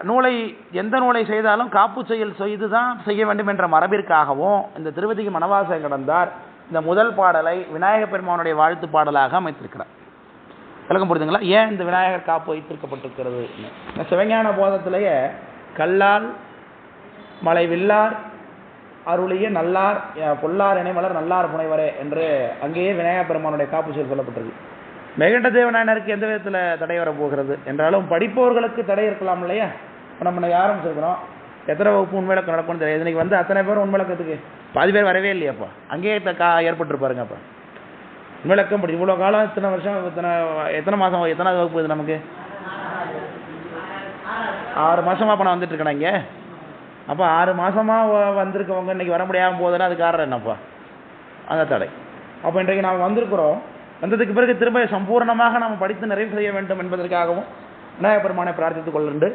நூலை எந்த நூலை செய்தாலும் காப்பு செயல் செய்து தான் செய்ய வேண்டும் என்ற மரபிற்காகவும் இந்த திருவதிக்கு மணவாசம் கடந்தார் இந்த முதல் பாடலை விநாயகப் பெருமானுடைய வாழ்த்து பாடலாக அமைத்திருக்கிறார். விளக்கம் புரியுதுங்களா? ஏன் இந்த விநாயகர் காப்பு வைத்திருக்கப்பட்டிருக்கிறது? சிவஞான போதத்திலேயே கல்லால் மலை வில்லார் அருளிய நல்லார் பொல்லார் இணைமலர் நல்லார் புனைவரே என்று அங்கேயே விநாயகப் பெருமானுடைய காப்பு செயல் சொல்லப்பட்டிருக்கு. மெகண்ட தேவநாயனருக்கு எந்த விதத்தில் தடை வரப்போகிறது என்றாலும் படிப்பவர்களுக்கு தடை இருக்கலாம் இல்லையா? இப்போ நம்ம ஆரம்பிச்சிருக்கிறோம், எத்தனை வகுப்பு உண்மையிலக்கம் நடக்கும்னு தெரியாது. இன்றைக்கி வந்து அத்தனை பேர் உண்மையிலக்கத்துக்கு பாதி பேர் வரவே இல்லையாப்பா, அங்கேயே ஏற்பட்டுருப்பாருங்க. அப்போ உண்மையிலக்கம் படி இவ்வளோ காலம் இத்தனை வருஷம் எத்தனை மாதம் எத்தனாவது வகுப்பு இது நமக்கு? 6 மாதமாக அப்போ நான் வந்துட்டு இருக்கேன் இங்கே. அப்போ 6 மாதமாக வந்திருக்கவங்க இன்றைக்கி வர முடியாமல் போகுதுன்னா அது காரணம் என்னப்பா? அந்த தடை. அப்போ இன்றைக்கு நாம் வந்திருக்கிறோம், வந்ததுக்கு பிறகு திரும்ப சம்பூர்ணமாக நாம் படித்து நிறைவு செய்ய வேண்டும் என்பதற்காகவும் விநாயகப் பெருமானை பிரார்த்தித்துக் கொண்டு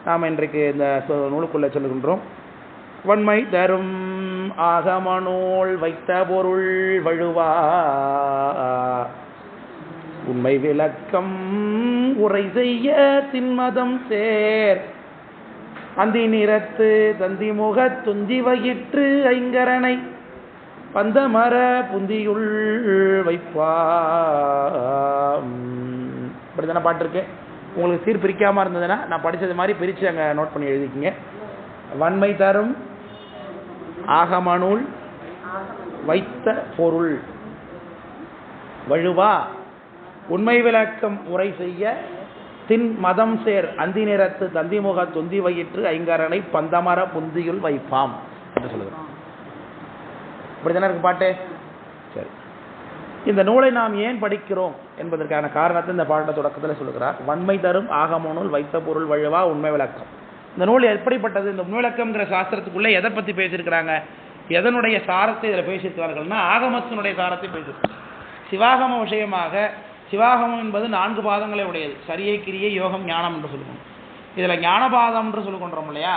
நாம் இன்றைக்கு இந்த நூலுக்குள்ளே சொல்லுகின்றோம். வன்மை தரும் ஆகமநூல் வைத்த பொருள் வழுவா உண்மை விளக்கம் உரை செய்ய தின்மதம் சேர் அந்தி நிறத்து தந்தி முக துந்தி வயிற்று ஐங்கரனை பந்தமர புந்தியுள் வைப்பா. இப்படிதானே பாட்டு இருக்கு. உங்களுக்கு சீர் பிரிக்காமல் இருந்ததுன்னா நான் படித்தது மாதிரி பிரித்து அங்கே நோட் பண்ணி எழுதிக்கிங்க. வன்மை தரும் ஆகமநூல் வைத்த பொருள் வழுவா உண்மை விளக்கம் உரை செய்ய தின் மதம் சேர் அந்தி நிறத்து தந்திமுக தொந்தி வயிற்று ஐங்கரனை பந்தமர புந்தியுள் வைப்பாம் என்று சொல்லுகிறோம். இப்படிதானே இருக்கு பாட்டு. சரி, இந்த நூலை நாம் ஏன் படிக்கிறோம் என்பதற்கான காரணத்தை இந்த பாட்ட தொடக்கத்தில் சொல்லுகிறார். வன்மை தரும் ஆகமநூல் வைத்த பொருள் வழுவா உண்மை விளக்கம். இந்த நூல் எப்படிப்பட்டது? இந்த உண்மை விளக்கம்ங்கிற சாஸ்திரத்துக்குள்ளே எதை பற்றி பேசியிருக்கிறாங்க, எதனுடைய சாரத்தை இதில் பேசியிருக்கிறார்கள்னா ஆகமத்தினுடைய சாரத்தை பேசியிருக்காங்க. சிவாகம விஷயமாக, சிவாகமம் என்பது 4 பாதங்களை உடையது. சரியை, கிரியை, யோகம், ஞானம் என்று சொல்லுவோம். இதில் ஞானபாதம் என்று சொல்லுகின்றோம் இல்லையா?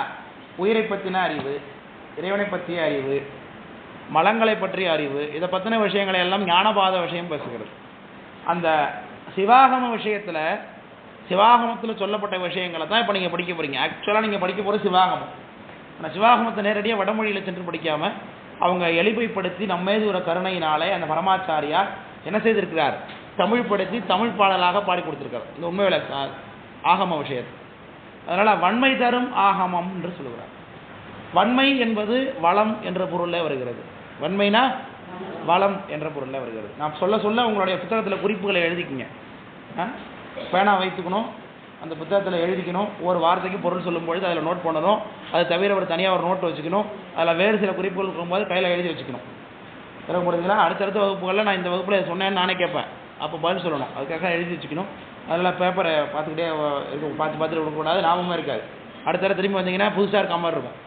உயிரை பற்றின அறிவு, இறைவனை பற்றிய அறிவு, மலங்களை பற்றிய அறிவு, இதை பற்றின விஷயங்களை எல்லாம் ஞானபாத விஷயம் பேசுகிறது. அந்த சிவாகம விஷயத்தில் சிவாகமத்தில் சொல்லப்பட்ட விஷயங்களை தான் இப்போ நீங்கள் படிக்க போகிறீங்க. ஆக்சுவலாக நீங்கள் படிக்க போகிற சிவாகமம். ஆனால் சிவாகமத்தை நேரடியாக வடமொழியில் சென்று படிக்காமல் அவங்க எளிமைப்படுத்தி நம்மேது ஒரு கருணையினாலே அந்த பரமாச்சாரியார் என்ன செய்திருக்கிறார், தமிழ் படுத்தி தமிழ் பாடலாக பாடி கொடுத்துருக்கார் இந்த உண்மை விளக்க ஆகம விஷயத்தை. அதனால் வன்மை தரும் ஆகமம் என்று சொல்லுகிறார். வன்மை என்பது வளம் என்ற பொருளில் வருகிறது. வன்மைனா வளம் என்ற பொருளில் வருகிறது. நான் சொல்ல சொல்ல உங்களுடைய புத்தகத்தில் குறிப்புகளை எழுதிக்கிங்க. பேனா வைத்துக்கணும், அந்த புத்தகத்தில் எழுதிக்கணும். ஒரு வார்த்தைக்கு பொருள் சொல்லும்பொழுது அதில் நோட் பண்ணணும். அது தவிர ஒரு தனியாக ஒரு நோட்டு வச்சுக்கணும். அதில் வேறு சில குறிப்புகள் இருக்கும்போது கையில் எழுதி வச்சுக்கணும். பிறகு முடிஞ்சுங்களா அடுத்தடுத்த வகுப்புகளில் நான் இந்த வகுப்பில் சொன்னேன்னு நானே கேட்பேன், அப்போ பதில் சொல்லணும். அதுக்காக எழுதி வச்சுக்கணும். அதில் பேப்பரை பார்த்துக்கிட்டே இருக்கும், பார்த்துட்டு விடக்கூடாது, ஞாபகமாக இருக்காது. அடுத்த திரும்பி வந்தீங்கன்னா புதுசாக இருக்க மாதிரி இருக்கும்.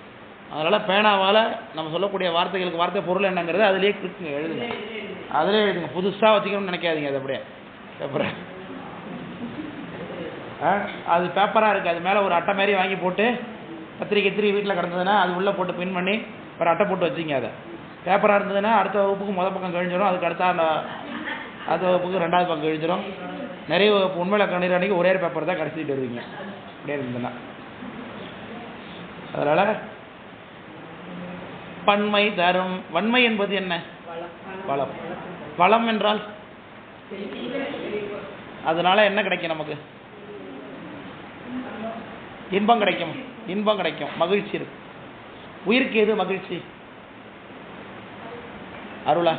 அதனால் பேனாவால் நம்ம சொல்லக்கூடிய வார்த்தைகளுக்கு வார்த்தை பொருள் என்னங்கிறது அதிலே கிளிக்குங்க, எழுதுங்க. அதிலே எழுதுங்க. புதுசாக வச்சுக்கணும்னு நினைக்காதீங்க. அது அப்படியே பேப்பரை அது பேப்பராக இருக்குது, அது மேலே ஒரு அட்டை மாரி வாங்கி போட்டு கத்திரி வீட்டில் கிடந்ததுன்னா அது உள்ளே போட்டு பின் பண்ணி ஒரு அட்டை போட்டு வச்சுங்க. அதை பேப்பராக இருந்ததுன்னா அடுத்த வகுப்புக்கு முதல் பக்கம் கழிஞ்சிடும், அதுக்கு அடுத்த அடுத்த வகுப்புக்கு ரெண்டாவது பக்கம் கழிஞ்சிடும். நிறைய வகுப்பு உண்மையில கணித அன்றைக்கி ஒரே பேப்பர் தான் கடைசிட்டு வருவீங்க அப்படியே இருந்ததுன்னா. அதனால் பன்மை தரும். வன்மை என்பது என்ன? வளம். வளம் என்றால் அதனால என்ன கிடைக்கும்? நமக்கு இன்பம் கிடைக்கும். இன்பம் கிடைக்கும், மகிழ்ச்சி இருக்கு. உயிருக்கு எது மகிழ்ச்சி? அருளா?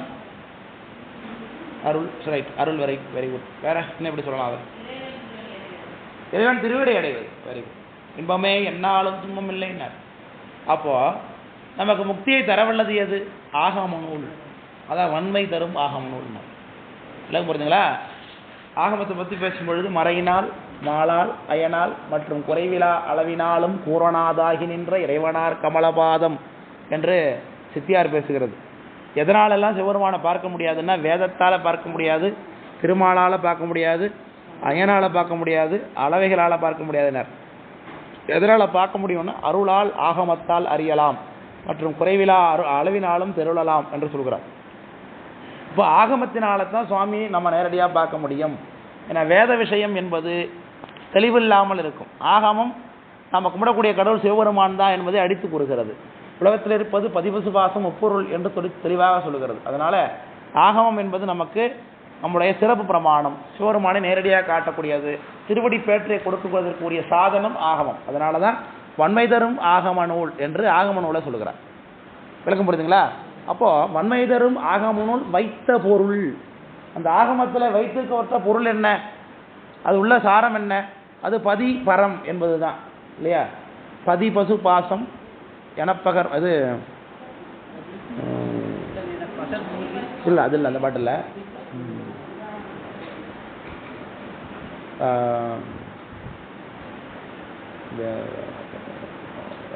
அருள். ரைட், அருள். Very good. வேற என்ன எப்படி சொல்லலாம்? அது இறைவன் திருவிடை அடைவது. Very good. இன்பமே என்னாலும் துன்பம் இல்லைன்னார். அப்போ நமக்கு முக்தியை தரவல்லது எது? ஆகம நூல். அதான் வன்மை தரும் ஆகம நூல். எல்லாம் புரிஞ்சுங்களா? ஆகமத்தை பற்றி பேசும்பொழுது மறையினால் மாளால் அயனால் மற்றும் குறைவிலா அளவினாலும் கூறனாதாகி நின்ற இறைவனார் கமலபாதம் என்று சித்தியார் பேசுகிறது. எதனாலெல்லாம் சிவபெருமானை பார்க்க முடியாதுன்னா, வேதத்தால் பார்க்க முடியாது, திருமாலால் பார்க்க முடியாது, அயனால் பார்க்க முடியாது, அளவைகளால் பார்க்க முடியாதுனர். எதனால் பார்க்க முடியும்னா அருளால் ஆகமத்தால் அறியலாம் மற்றும் குறைவிலா அளவினாலும் தெருளலாம் என்று சொல்கிறார். இப்போ ஆகமத்தினால தான் சுவாமி நம்ம நேரடியாக பார்க்க முடியும். ஏன்னா வேத விஷயம் என்பது தெளிவில்லாமல் இருக்கும். ஆகமம் நம்ம கும்பிடக்கூடிய கடவுள் சிவபெருமான் தான் என்பதை அடித்து கூறுகிறது. உலகத்தில் இருப்பது பதிபசுபாசம் முப்பொருள் என்று தெளிவாக சொல்லுகிறது. அதனால் ஆகமம் என்பது நமக்கு நம்முடைய சிறப்பு பிரமாணம், சிவபெருமானை நேரடியாக காட்டக்கூடியது, திருவடி பேற்றை கொடுக்குவதற்குரிய சாதனம் ஆகமம். அதனால தான் வன்மை தரும் ஆகம நூல் என்று ஆகம நூலை சொல்லுகிறார். விளக்கம் புரியுதுங்களா? அப்போது வன்மை தரும் ஆகம நூல் வைத்த பொருள். அந்த ஆகமத்தில் வைத்திருக்கப்பட்ட பொருள் என்ன? அது உள்ள சாரம் என்ன? அது பதி பரம் என்பது தான் இல்லையா? பதி பசு பாசம் எனப்பகர். அது இல்லை, அது இல்லை, அந்த பாட்டில்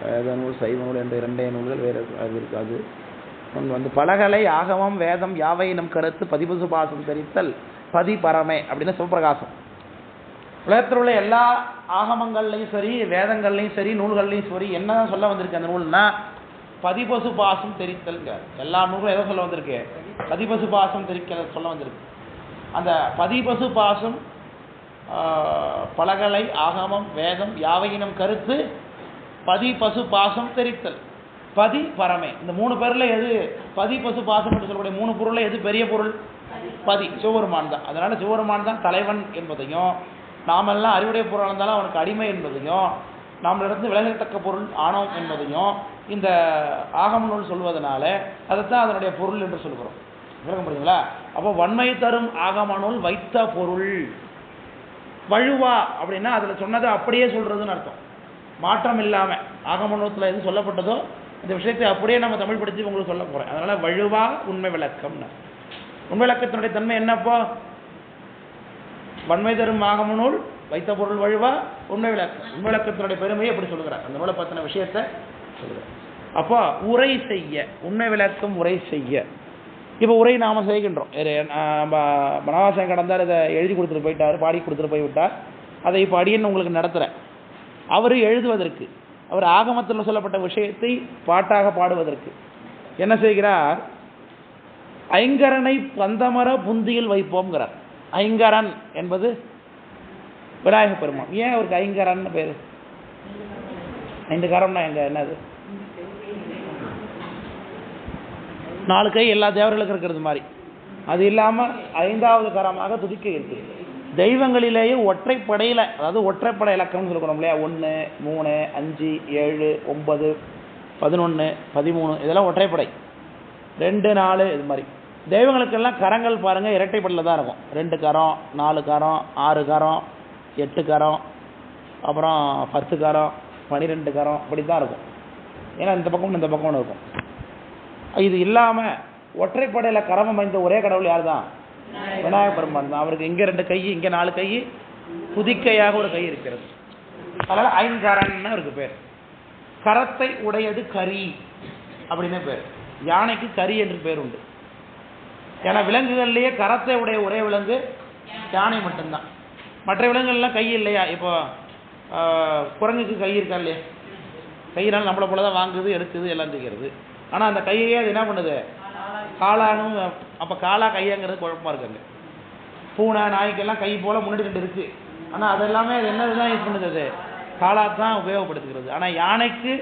வேத நூல் சைவ நூல் என்ற இரண்டே நூல்கள் வேறு அது இருக்காது. வந்து பலகலை ஆகமம் வேதம் யாவையினும் கருத்து பதிபசு பாசம் தெரித்தல் பதி பரமே அப்படின்னு சிவபிரகாசம். உலகத்தில் உள்ள எல்லா ஆகமங்கள்லையும் சரி, வேதங்கள்லையும் சரி, நூல்கள்லையும் சரி என்ன சொல்ல வந்திருக்கு அந்த நூல்னா பதிபசு பாசம் தெரித்தல்ங்க. எல்லா நூலும் எதை சொல்ல வந்திருக்கு? பதிபசு பாசம் தெரிக்க சொல்ல வந்திருக்கு. அந்த பதிபசு பாசம் பலகலை ஆகமம் வேதம் யாவையினும் கருத்து பதி பசு பாசம் தெரித்தல் பதி பரமே. இந்த மூணு பேர்ல எது பதி பசு பாசம் என்று சொல்லக்கூடிய மூணு பொருள்ல எது பெரிய பொருள்? பதி, சிவபெருமான் தான். அதனால சிவபெருமான் தான் தலைவன் என்பதையும், நாமெல்லாம் அறிவுடைய பொருள் இருந்தாலும் அவனுக்கு அடிமை என்பதையும், நம்மளிடத்து விலகத்தக்க பொருள் ஆணவம் என்பதையும் இந்த ஆகம நூல் சொல்வதனால அதைத்தான் அதனுடைய பொருள் என்று சொல்கிறோம். விளக்கம் புரியுதுங்களா? அப்போ வன்மை தரும் ஆகம நூல் வைத்த பொருள். வழுவா அப்படின்னா அதில் சொன்னதை அப்படியே சொல்றதுன்னு அர்த்தம். மாற்றம் இல்லாமல் ஆகம நூலத்தில் எது சொல்லப்பட்டதோ இந்த விஷயத்தை அப்படியே நம்ம தமிழ் படித்து உங்களுக்கு சொல்ல போகிறேன். அதனால வழுவா உண்மை விளக்கம்னு. உண்மை விளக்கத்தினுடைய தன்மை என்னப்போ? வன்மை தரும் ஆகம நூல் வைத்த பொருள் வழுவா உண்மை விளக்கம். உண்மை விளக்கத்தினுடைய பெருமையை எப்படி சொல்லுகிறார்? அந்த நூலை பற்றின விஷயத்தை சொல்லுகிறார். அப்போ உரை செய்ய, உண்மை விளக்கம் உரை செய்ய. இப்போ உரை நாம் செய்கின்றோம். நம்ம வனவாசம் கடந்தார், இதை எழுதி கொடுத்துட்டு போயிட்டார், பாடி கொடுத்துட்டு போய்விட்டார். அதை இப்போ அடியன்னு உங்களுக்கு நடத்துகிறேன். அவர் எழுதுவதற்கு, அவர் ஆகமத்தில் சொல்லப்பட்ட விஷயத்தை பாட்டாக பாடுவதற்கு என்ன செய்கிறார்? ஐங்கரனை பந்தமர புந்தியில் வைப்போம்ங்கிறார். ஐங்கரன் என்பது விநாயக பெருமான். ஏன் அவருக்கு ஐங்கரன் பேர்? 5 கரம்னா எங்க என்னது? 4 கை எல்லா தேவர்களுக்கும் இருக்கிறது மாதிரி. அது இல்லாமல் 5வது கரமாக துதிக்கை இருக்குது. தெய்வங்களிலேயே ஒற்றைப்படையில், அதாவது ஒற்றைப்படை இலக்கம்னு சொல்லுறோம் இல்லையா, 1, 3, 5, 7, 9, 11, 13 இதெல்லாம் ஒற்றைப்படை. 2, 4 இது மாதிரி. தெய்வங்களுக்கெல்லாம் கரங்கள் பாருங்கள் இரட்டைப்படையில் தான் இருக்கும். 2 கரம், 4 கரம், 6 கரம், 8 கரம், அப்புறம் 10 கரம், 12 கரம், இப்படி தான் இருக்கும். ஏன்னா இந்த பக்கம் இந்த பக்கம் இருக்கும். இது இல்லாமல் ஒற்றைப்படையில் கரம் அமைந்த ஒரே கடவுள் யார் தான்? விநாயக பெருமான் தான். அவருக்கு இங்கே 2 கை, இங்கே 4 கை, துதிக்கையாக ஒரு கை இருக்கிறது. அதனால் ஐங்கரன்னு அவருக்கு பேர். கரத்தை உடையது கரி அப்படின்னு பேர். யானைக்கு கரி என்று பேர் உண்டு. ஏன்னா விலங்குகள்லேயே கரத்தை உடைய ஒரே விலங்கு யானை மட்டும்தான். மற்ற விலங்குகள்லாம் கை இல்லையா? இப்போ குரங்குக்கு கை இருக்கா இல்லையா? கையினால் நம்மளை போல தான் வாங்குது, எடுக்குது, எல்லாம் செய்கிறது. ஆனால் அந்த கையையே அது என்ன பண்ணுது? காலானும். அப்போ காலா கையாங்கிறது குழப்பமாக இருக்காங்க. பூனை நாய்க்கெல்லாம் கை போல் முன்னாடி 2 இருக்குது. ஆனால் அதெல்லாமே அது என்னது தான் யூஸ் பண்ணுது? அது காலா தான் உபயோகப்படுத்துகிறது. ஆனால் யானைக்கு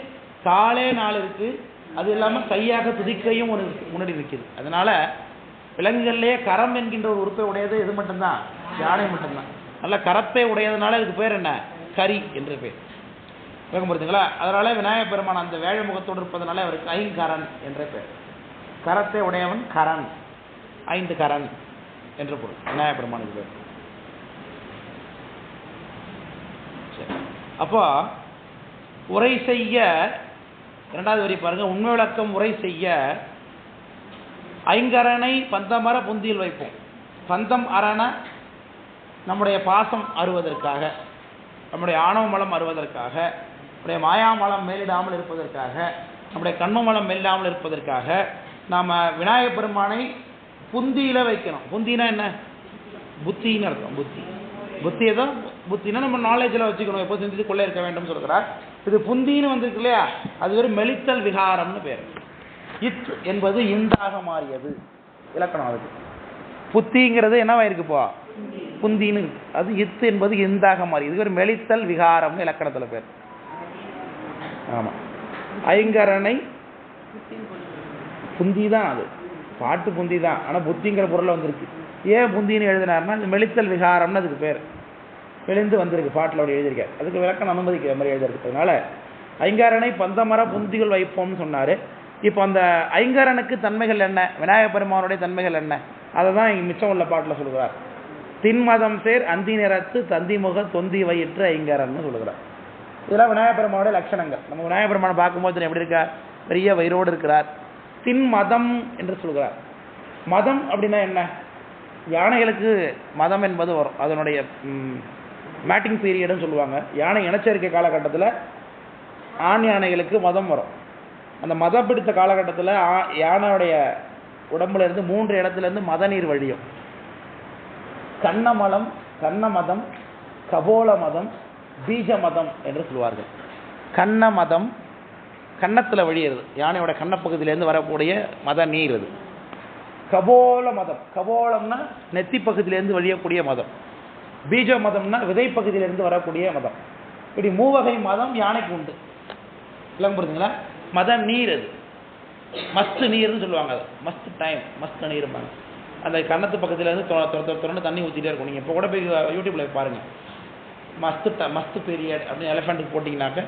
காலே 4 இருக்குது. அது இல்லாமல் கையாக துதிக்கையும் ஒன்று முன்னாடி நிற்கிது. அதனால் விலங்குகள்லேயே கரம் என்கின்ற ஒரு உறுப்பை உடையது இது மட்டும்தான், யானை மட்டும்தான். நல்ல கரத்தை உடையதுனால இதுக்கு பேர் என்ன? கரி என்று பேர். விளக்கம் புரியுதுங்களா? அதனால விநாயகப் பெருமான் அந்த வேழ முகத்தோடு இருப்பதனால அவருக்கு ஐங்கரன் என்ற பேர். கரத்தை உடையவன் கரன், 5 கரன் என்று பொருள் விநாயகப் பெருமானுக்கு பேர். அப்போ உரை செய்ய 2வது வரி பாருங்க. உண்மை விளக்கம் உரை செய்ய ஐங்கரனை பந்தமர புந்தியில் வைப்போம். பந்தம் அரண நம்முடைய பாசம் அறுவதற்காக, நம்முடைய ஆணவ மலம் அறுவதற்காக, நம்முடைய மாயாமலம் மேலிடாமல் இருப்பதற்காக, நம்முடைய கண்ம மலம் மேலிடாமல் இருப்பதற்காக நாம் விநாயகப் பெருமானை புந்தியில் வைக்கணும். புந்தினா என்ன? புத்தின்னு அர்த்தம். புத்தியை தான் புத்தினா நம்ம நாலேஜில் வச்சுக்கணும். எப்போ சிந்தித்து கொள்ளே இருக்க வேண்டும் சொல்கிறார். இது புந்தின்னு வந்திருக்கு இல்லையா, அது ஒரு மெலித்தல் விகாரம்னு பேர். இத் என்பது இந்தாக மாறியது இலக்கணம். அதுக்கு புத்திங்கிறது என்னவாயிருக்குப்பா? புந்தின்னு இருக்கு. அது இத்து என்பது இந்தாக மாறியது. இது ஒரு மெலித்தல் விகாரம்னு இலக்கணத்தில் பேர். ஆமாம், ஐங்கரனை புந்தி தான், அது பாட்டு புந்தி தான். ஆனால் புத்திங்கிற பொருளில் வந்திருக்கு. ஏன் புந்தின்னு எழுதினார்னா அது மெலித்தல் விகாரம்னு அதுக்கு பேர். மெலிந்து வந்திருக்கு, பாட்டில் அப்படி எழுதியிருக்காரு. அதுக்கு விளக்கம் அனுமதிக்கிற மாதிரி எழுதிருக்கிறதுனால ஐங்கரனை பந்தமர புந்திகள் வைப்போம்னு சொன்னார். இப்போ அந்த ஐங்கரனுக்கு தன்மைகள் என்ன, விநாயகப் பெருமானுடைய தன்மைகள் என்ன, அதை தான் இங்கே மிச்சம் உள்ள பாட்டில் சொல்கிறார். தின்மதம் சேர் அந்தி நிறத்து தந்திமுக தொந்தி வயிற்று ஐங்கரன்னு சொல்கிறார். இதெல்லாம் விநாயகப் பெருமானுடைய லட்சணங்கள். நம்ம விநாயகப் பெருமானை பார்க்கும்போது எப்படி இருக்கார்? பெரிய வயிறோடு இருக்கிறார். தின்மதம் என்று சொல்கிறார். மதம் அப்படின்னா என்ன? யானைகளுக்கு மதம் என்பது வரும். அதனுடைய மேட்டிங் பீரியடுன்னு சொல்லுவாங்க. யானை இனச்சேர்க்கை காலகட்டத்தில் ஆண் யானைகளுக்கு மதம் வரும். அந்த மதம் பிடித்த காலகட்டத்தில் யானையுடைய உடம்புல இருந்து 3 இடத்துலேருந்து மத நீர் வழியும். கண்ணமலம், கண்ணமதம், கபோல மதம், பீஜ மதம் என்று சொல்லுவார்கள். கண்ண மதம் கன்னத்தில் வழியிறது, யானையோட கண்ணப்பகுதியிலேருந்து வரக்கூடிய மத நீர். அது கபோல மதம். கபோலம்னா நெத்தி பகுதியிலேருந்து வழியக்கூடிய மதம். பீஜ மதம்னா விதை பகுதியிலேருந்து வரக்கூடிய மதம். இப்படி 3 வகை மதம் யானைக்கு உண்டு. எல்லாம் புரிஞ்சுங்களா? மத நீர் அது மஸ்ட் நீர்னு சொல்லுவாங்க. அது மஸ்ட் டைம், மஸ்ட் நீர்பாங்க. அந்த கன்னத்து பக்கத்துலேருந்து தொடர்ந்து தண்ணி ஊற்றிட்டே இருக்கும். நீங்கள் இப்போ கூட போய் யூடியூப்பில் பாருங்கள், மஸ்ட் பீரியட் அப்படின்னு எலிஃபெண்ட்டுக்கு போட்டிங்கனாக்க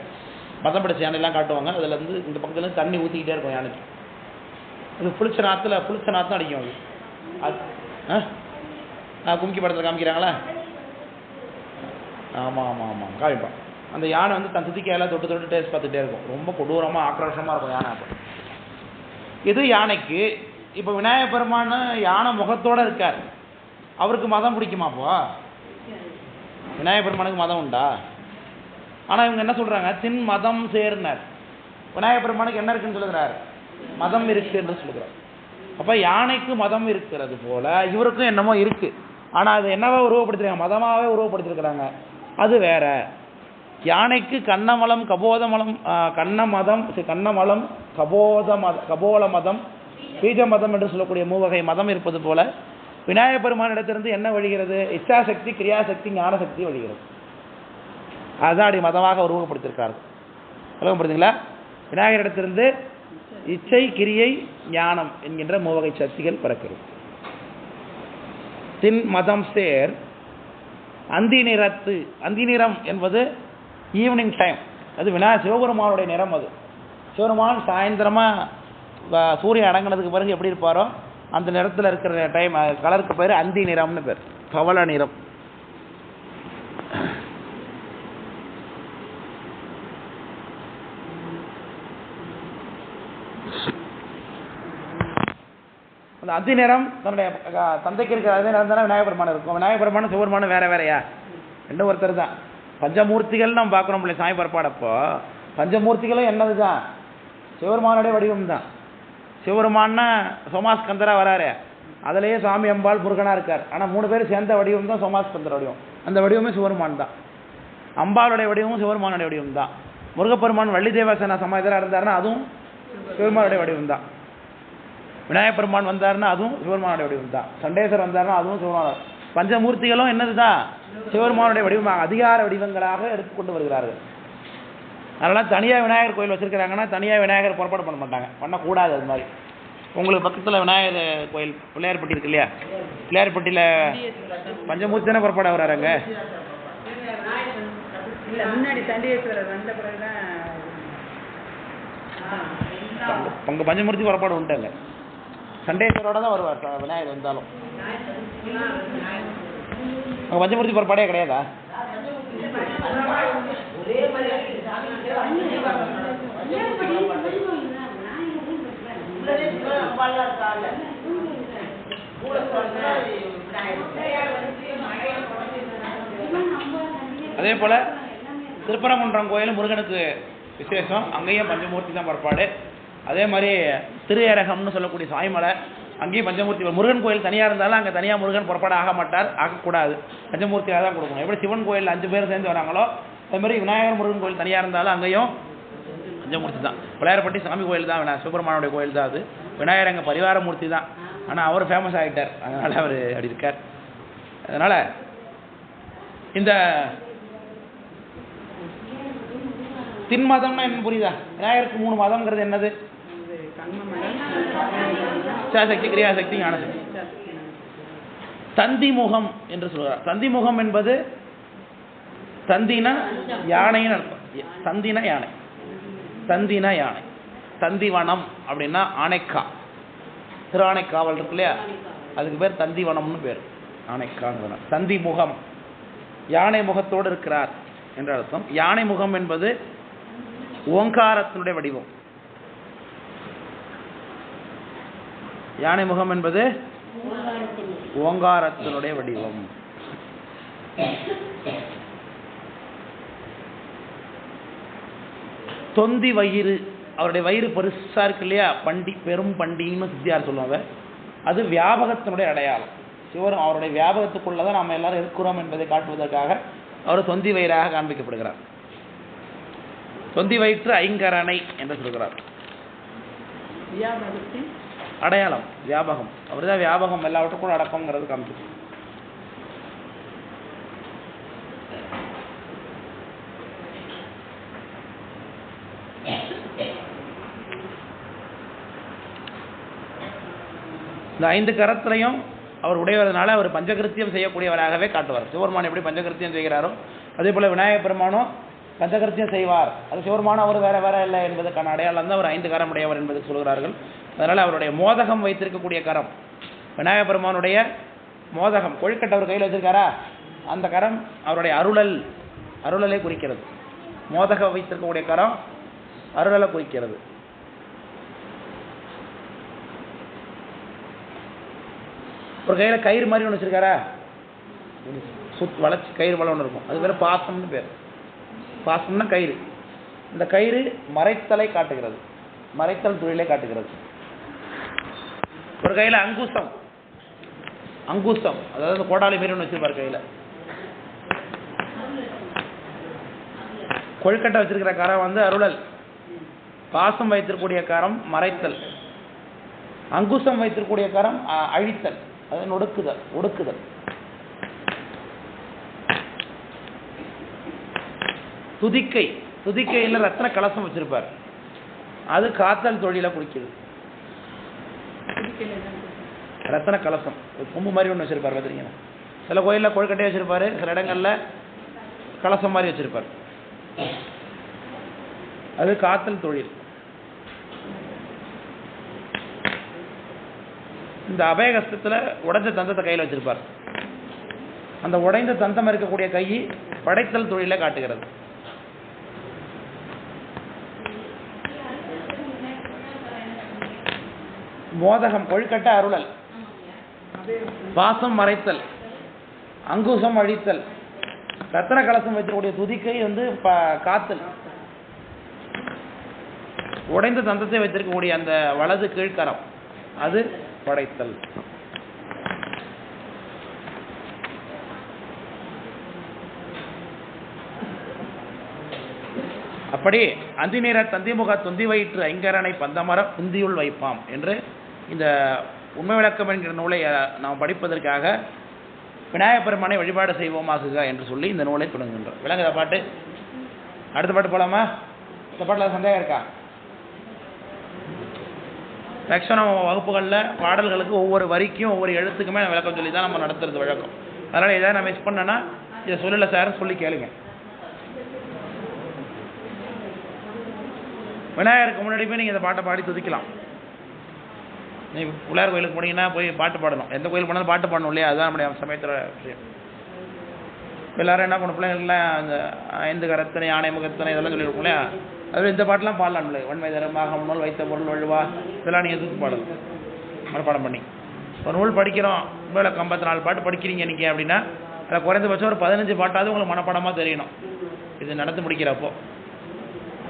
மதம் பிடிச்ச யானையெல்லாம் காட்டுவாங்க. அதில் இருந்து இந்த பக்கத்துலேருந்து தண்ணி ஊற்றிக்கிட்டே இருக்கும் யானைக்கு. அது புளிச்ச நாற்றம் அடிக்கும். அது கும்கி படத்தில் காமிக்கிறாங்களா? ஆமாம் காமிப்பான். அந்த யானை வந்து தன் துதிக்கையெல்லாம் தொட்டு டேஸ்ட் பார்த்துட்டே இருக்கும். ரொம்ப கொடூரமாக ஆக்ரோஷமாக இருக்கும் யானை. அப்போ இது யானைக்கு. இப்போ விநாயகப் பெருமான் யானை முகத்தோடு இருக்கார். அவருக்கு மதம் பிடிக்குமாப்போ? விநாயகப் பெருமானுக்கு மதம் உண்டா? ஆனால் இவங்க என்ன சொல்கிறாங்க? தின் மதம் சேர்னார். விநாயகப் பெருமானுக்கு என்ன இருக்குன்னு சொல்லுகிறார்? மதம் இருக்கு என்று சொல்லுகிறார். அப்போ யானைக்கு மதம் இருக்கிறது போல இவருக்கும் என்னமோ இருக்குது. ஆனால் அது என்னவா உருவப்படுத்திருக்காங்க? மதமாகவே உருவப்படுத்திருக்கிறாங்க. அது வேற. யானைக்கு கண்ணமலம் கபோதமலம் கண்ணமலம் கபோல மதம் பீஜ மதம் என்று சொல்லக்கூடிய 3 வகை மதம் இருப்பது போல விநாயகப் பெருமானிடத்திலிருந்து என்ன வழிகிறது? இச்சாசக்தி, கிரியாசக்தி, ஞானசக்தி வழிகிறது. அதுதான் அப்படி மதமாக உருவப்படுத்தியிருக்காரு. புரியுதுங்களா? விநாயகரிடத்திலிருந்து இச்சை, கிரியை, ஞானம் என்கின்ற மூவகை சக்திகள் பிறக்கிறது. தின் மதம் சேர் அந்தி நிறத்து. அந்தி நிறம் என்பது ஈவினிங் டைம். அது சிவபெருமானுடைய நிறம். அது சிவபெருமான் சாயந்தரமாக சூரியன் அடங்கினதுக்கு பிறகு எப்படி இருப்பாரோ அந்த நிறத்தில் இருக்கிற டைம் கலருக்கு பேர் அந்தி நிறம்னு பேர், பவள நிறம். அந்த அந்தி நிறம் தன்னுடைய தந்தைக்கு இருக்கிற அதே நிறம் தானே விநாயகப் பெருமான் இருக்கும். விநாயகப் பெருமானும் சிவபெருமானும் வேற வேறையா? ரெண்டும் ஒருத்தர் தான். பஞ்சமூர்த்திகள் நம்ம பார்க்குறோம் இல்லையா சாமி பரப்பாடப்போ, பஞ்சமூர்த்திகளும் என்னது தான்? சிவபெருமானுடைய வடிவம் தான். சிவபெருமான்னா சோமாஸ்கந்தரா வராரு, அதுலேயே சுவாமி அம்பாள் முருகனாக இருக்கார். ஆனால் 3 பேர் சேர்ந்த வடிவம் தான் சோமாஸ்கந்தர வடிவம். அந்த வடிவமே சிவபெருமான் தான். அம்பாளுடைய வடிவமும் சிவபெருமானுடைய வடிவம் தான். முருகப்பெருமான் வள்ளி தேவசேனா சமாதிராக இருந்தாருன்னா அதுவும் சிவபெருமானுடைய வடிவம் தான். விநாயகப் பெருமான் வந்தாருன்னா அதுவும் சிவபெருமானுடைய வடிவம் தான். சண்டேஸ்வரர் வந்தாருன்னா அதுவும் சிவபெருமான. பஞ்சமூர்த்திகளும் என்னது தான்? சிவபெருமானுடைய வடிவமாக அதிகார வடிவங்களாக எடுத்துக்கொண்டு வருகிறார்கள். அதனால் தனியாக விநாயகர் கோயில் வச்சுருக்கிறாங்கன்னா தனியாக விநாயகர் புறப்பாடு பண்ண மாட்டாங்க, பண்ணக்கூடாது. அது மாதிரி உங்களுக்கு பக்கத்தில் விநாயகர் கோயில் பிள்ளையார்பட்டி இருக்கு இல்லையா? பிள்ளையார்பட்டியில் பஞ்சமூர்த்தி தானே புறப்பாடு வர்றாங்க. உங்கள் பஞ்சமூர்த்தி புறப்பாடு உண்டுங்க. சண்டேஸ்வரோட தான் வருவார் விநாயகர் வந்தாலும். உங்கள் பஞ்சமூர்த்தி புறப்பாடே கிடையாதா? அதே போல திருப்பரங்குன்றம் கோயிலும் முருகனுக்கு விசேஷம், அங்கேயும் பஞ்சமூர்த்தி தான் புறப்பாடு. அதே மாதிரி திருஏரகம்னு சொல்லக்கூடிய சாய்மலை, அங்கேயும் பஞ்சமூர்த்தி. முருகன் கோயில் தனியாக இருந்தாலும் அங்கே தனியாக முருகன் புறப்பாடு ஆக மாட்டார், ஆகக்கூடாது, பஞ்சமூர்த்தியாக தான் கொடுக்கணும். எப்படி சிவன் கோயில் 5 பேர் சேர்ந்து வராங்களோ அதே மாதிரி விநாயகர் முருகன் கோயில் தனியாக இருந்தாலும் அங்கேயும் பஞ்சமூர்த்தி தான். பிள்ளையார்பட்டி சாமி கோயில் தான், சிவபெருமானுடைய கோயில் தான். அது விநாயகர் அங்கே பரிவார மூர்த்தி தான். ஆனால் அவர் ஃபேமஸ் ஆகிட்டார், அதனால் அவர் அப்படி இருக்கார். அதனால் இந்த தின்மதம்னா என்ன புரியுதா? விநாயகருக்கு 3 மதம்ங்கிறது என்னது? இச்சாசக்தி, கிரியாசக்தி, ஞானசக்தி. தந்தி முகம் என்று சொல்கிறார். தந்தி முகம் என்பது தந்தினா யானைன்னு அர்த்தம். தந்தினா யானை, தந்தினா யானை. தந்திவனம் அப்படின்னா ஆனைக்கா, திருஆனைக்காவல் இருக்கு இல்லையா, அதுக்கு பேர் தந்திவனம்னு பேர். ஆனைக்கான்னு தந்தி முகம், யானை முகத்தோடு இருக்கிறார் என்ற அர்த்தம். யானை முகம் என்பது ஓங்காரத்தினுடைய வடிவம். யானை முகம் என்பது ஓங்காரத்தினுடைய வடிவம். தொந்தி வயிறு, அவருடைய வயிறு பெருசா இருக்கு இல்லையா, பண்டி, பெரும் பண்டின்னு சித்தியார் சொல்லுவாங்க. அது வியாபகத்தினுடைய அடையாளம். சிவரும் அவருடைய வியாபகத்துக்குள்ளதான் நாம் எல்லாரும் இருக்கிறோம் என்பதை காட்டுவதற்காக அவர் தொந்தி வயிறாக காண்பிக்கப்படுகிறார். தொந்தி வயிற்று ஐங்கரனை என்று சொல்கிறார். அடையாளம் வியாபகம், அவர்தான் வியாபகம், எல்லாவற்றுக்கும் அடக்கம்ங்கிறது காமிச்சு. இந்த 5 கரத்திலையும் அவர் உடையவதனால அவர் பஞ்சகிருத்தியம் செய்யக்கூடியவராகவே காட்டுவார். சிவபெருமான் எப்படி பஞ்சகிருத்தியம் செய்கிறாரோ அதே போல விநாயகப் பெருமானும் பஞ்சகிருத்தியம் செய்வார். அது சிவபெருமானும் அவர் வேற வேற இல்லை என்பதற்கான அடையாளம் தான் அவர் 5 கரம் உடையவர் என்பது சொல்கிறார்கள். அதனால அவருடைய மோதகம் வைத்திருக்கக்கூடிய கரம், விநாயகப் பெருமானுடைய மோதகம் கொழுக்கட்டை அவர் கையில் வச்சிருக்காரா, அந்த கரம் அவருடைய அருளலை குறிக்கிறது. மோதகம் வைத்திருக்கக்கூடிய கரம் அருளலை குறிக்கிறது. ஒரு கையில கயிறு மாதிரி ஒன்று வச்சிருக்காரா, வளைச்சி கயிறு வள ஒன்று இருக்கும், அது பேர் பாசம்னு பேர். பாசம்னா கயிறு. இந்த கயிறு மறைத்தலை காட்டுகிறது, மறைத்தல் தொழிலை காட்டுகிறது. ஒரு கையில அங்குசம் அதாவது கோடாலி மாரி ஒன்று வச்சிருப்பார் கையில. கொழுக்கட்டை வச்சிருக்கிற கரம் வந்து அருளல், பாசம் வைத்திருக்கூடிய கரம் மறைத்தல், அங்குசம் வைத்திருக்கூடிய கரம் அழித்தல். அது ஒடுக்குதல். ஒடுக்குதல். துதிக்கை. துதிக்கையில் ரத்ன கலசம் வச்சிருப்பார். அது காத்தல் தொழிலை குறிக்குது. ரத்தன கலசம் கொம்பு மாதிரி ஒன்று வச்சிருப்பார் பார்த்துருக்கீங்க. சில கோயிலில் கொழுக்கட்டையை வச்சிருப்பாரு, சில இடங்களில் கலசம் மாதிரி வச்சிருப்பார். அது காத்தல் தொழில். இந்த அபயகஸ்தத்தில் உடைஞ்ச தந்தத்தை கையில் வச்சிருப்பார். அந்த உடைந்த தந்தம் இருக்கக்கூடிய கை படைத்தல் தொழிலை காட்டுகிறது. மோதகம் கொழுக்கட்டை அருளல், பாசம் மறைத்தல், அங்குசம் அழித்தல். ரத்தன கலசம் வைத்திருக்கக்கூடிய துதிக்கை காத்தல். உடைந்த தந்தத்தை வைத்திருக்கக்கூடிய அந்த வலது கீழ்கரம் அது படைத்தல். அப்படி அந்தி நீர தந்திமுக தொந்தி வயிற்று ஐங்கரனை பந்தமர புந்தியுள் வைப்பாம் என்று இந்த உண்மை விளக்கம் என்கிற நூலை நாம் படிப்பதற்காக விநாயகப் பெருமானை வழிபாடு செய்வோமாகுக என்று சொல்லி இந்த நூலை தொடங்குகின்றோம். விளங்குதா பாட்டு? அடுத்த பாட்டு போலாமா? இந்த பாட்டில் சந்தேகம் இருக்கா? மேக்ஸிமம் வகுப்புகளில் பாடல்களுக்கு ஒவ்வொரு வரிக்கும் ஒவ்வொரு எழுத்துக்குமே விளக்கம் சொல்லி தான் நம்ம நடத்துறது வழக்கம். அதனால் எதாவது நான் மிஸ் பண்ணேன்னா இதை சொல்லலை சார்னு சொல்லி கேளுங்க. விநாயகருக்கு முன்னாடி போய் நீங்கள் இந்த பாட்டை பாடி துதிக்கலாம். நீ பிள்ளையார் கோயிலுக்கு போனீங்கன்னா போய் பாட்டு பாடணும். எந்த கோயில் போனாலும் பாட்டு பாடணும் இல்லையா? அதுதான் நம்முடைய சமயத்தோட விஷயம். எல்லாரும் என்ன பண்ண பிள்ளைங்கள்லாம் அந்த 5 கரத்தனை, யானை முகத்தனை இதெல்லாம் சொல்லியிருக்கோம் இல்லையா? அதுவே இந்த பாட்டெலாம் பாடலாம் இல்லை. வன்மை தரமாக முன்னோல் வைத்த பொருள் வழுவா இதெல்லாம் நீங்கள் எதுக்கு பாடலாம் மனப்பாடம் பண்ணி. ஒரு நூல் படிக்கிறோம், உண்மையில 54 பாட்டு படிக்கிறீங்க நீங்கள் அப்படின்னா அதில் குறைந்தபட்சம் ஒரு 15 பாட்டாவது உங்களுக்கு மனப்பாடமாக தெரியணும். இது நடந்து முடிக்கிறப்போ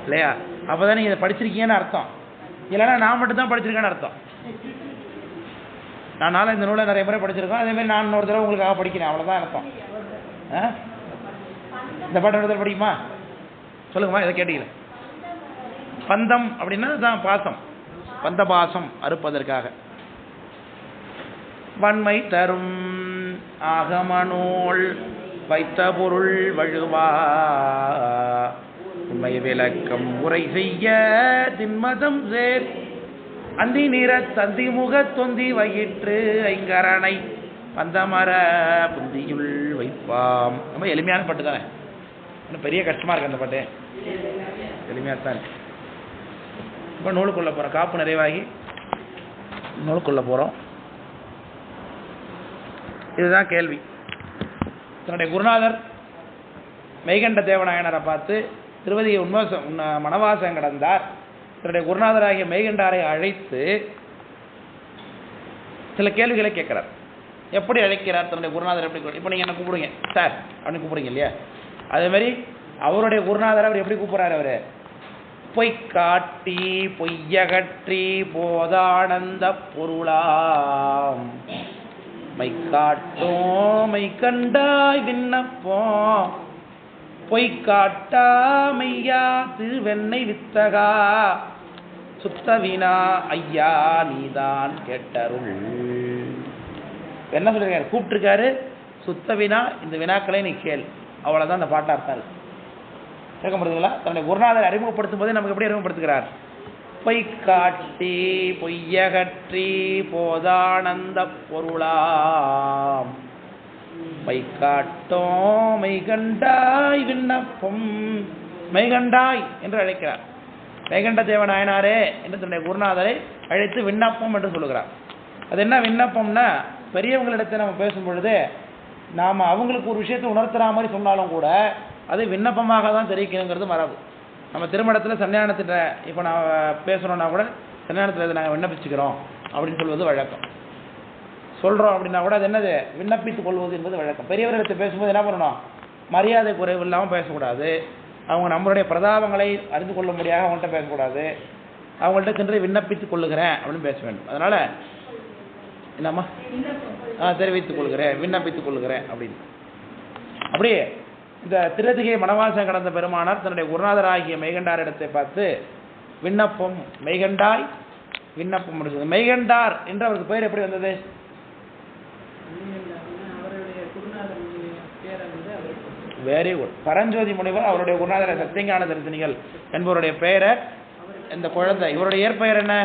இல்லையா? அப்போ தான் நீங்கள் இதை படிச்சிருக்கீங்கன்னு அர்த்தம். இல்லைன்னா நான் மட்டும்தான் படிச்சிருக்கேன்னு அர்த்தம். நான் இந்த நூலை நிறைய முறை படிச்சிருக்கோம். அதேமாதிரி நான் இன்னொரு தடவை உங்களுக்காக படிக்கிறேன், அவ்வளோதான் அர்த்தம். இந்த பாட்டு ஒரு தடவை படிக்குமா? சொல்லுங்கம்மா, இதை கேட்டீங்களே. பந்தம் அப்படின்னா தான் பாசம், பந்த பாசம் அறுப்பதற்காக. வன்மை தரும் ஆகமனோள் வைத்த பொருள் வழுவா உண்மை விளக்கம் உரை செய்ய தின்மதம் சேர் அந்தி நிற தந்தி முக தொந்தி வயிற்று ஐங்கரனை பந்தமர புந்தியுள் வைப்பாம். ரொம்ப எளிமையான பாட்டு தானே, இன்னும் பெரிய கஷ்டமாக இருக்கு அந்த பாட்டு. எளிமையாக தான் இருக்கு. இப்போ நூலுக்குள்ளே போகிறோம். காப்பு நிறைவாகி நூலுக்குள்ளே போகிறோம். இதுதான் கேள்வி. தன்னுடைய குருநாதர் மெய்கண்ட தேவநாயனரை பார்த்து திருவதியை மனவாசம் கடந்தார். தன்னுடைய குருநாதராகிய மெய்கண்டாரை அழைத்து சில கேள்விகளை கேட்கிறார். எப்படி அழைக்கிறார் தன்னுடைய குருநாதர்? எப்படி? இப்போ நீங்கள் என்ன கூப்பிடுங்க சார் அப்படின்னு கூப்பிடுங்க இல்லையா? அதேமாதிரி அவருடைய குருநாதரை அவர் எப்படி கூப்பிட்றாரு? அவர் பொய் காட்டி பொய்யகற்றி போதானந்த பொருளாம் மை காட்டோம் மை கண்டாய் விண்ணப்போம் பொய் காட்டா மையா திருவெண்ணை வித்தகா சுத்தவினா ஐயா நீதான் கேட்டருள். என்ன சொல்லிருக்காரு? கூப்பிட்டுருக்காரு. சுத்தவினா இந்த வினாக்களை நீ கேள். அவ்வளோதான் அந்த பாட்டா அர்த்தம். கேட்க முடியுதுங்களா? தன்னுடைய குருநாதரை அறிமுகப்படுத்தும் போதே நமக்கு எப்படி அறிமுகப்படுத்துகிறார்? பொய் காட்டி பொய்யகற்றி போதானந்த பொருளாம் மை காட்டோம் மெய்கண்டாய் விண்ணப்பம். மெய்கண்டாய் என்று அழைக்கிறார். மெய்கண்ட தேவநாயனாரே என்று தன்னுடைய குருநாதரை அழைத்து விண்ணப்பம் என்று சொல்லுகிறார். அது என்ன விண்ணப்பம்னா, பெரியவங்களிடத்தை நம்ம பேசும் பொழுது நாம் அவங்களுக்கு ஒரு விஷயத்தை உணர்த்துற மாதிரி சொன்னாலும் கூட அது விண்ணப்பமாக தான் தெரிவிக்கணுங்கிறது மரபு. நம்ம திருமணத்தில் சன்னியானத்திட்ட இப்போ நான் பேசுகிறோன்னா கூட சன்னியானத்தில் இதை நாங்கள் விண்ணப்பிச்சுக்கிறோம் அப்படின்னு சொல்வது வழக்கம். சொல்கிறோம் அப்படின்னா கூட அது என்னது? விண்ணப்பித்துக் கொள்வது என்பது வழக்கம். பெரியவர்களிடத்தை பேசும்போது என்ன பண்ணணும்? மரியாதை குறைவு இல்லாமல் பேசக்கூடாது. அவங்க நம்மளுடைய பிரதாபங்களை அறிந்து கொள்ள முடியாத அவங்கள்ட்ட பேசக்கூடாது. அவங்கள்ட்ட சென்று விண்ணப்பித்துக் கொள்ளுகிறேன் அப்படின்னு பேச வேண்டும். அதனால் என்னம்மா தெரிவித்துக் கொள்கிறேன், விண்ணப்பித்துக் கொள்ளுகிறேன் அப்படின்னு. அப்படியே இந்த திருதிகை மனவாசம் கடந்த பெருமானார் தன்னுடைய குருநாதராகிய மெய்கண்டாரிடத்தை பார்த்து விண்ணப்பம் மெய்கண்டாய் விண்ணப்பம் முடிச்சது. மெய்கண்டார் என்று அவருக்கு பெயர் எப்படி வந்தது? Very good. பரஞ்சோதி முனிவர் அவருடைய குருநாதர சத்தியஞான தரிசனிகள் என்பவருடைய பெயரை இந்த குழந்தை, இவருடைய இயற்பெயர் என்ன?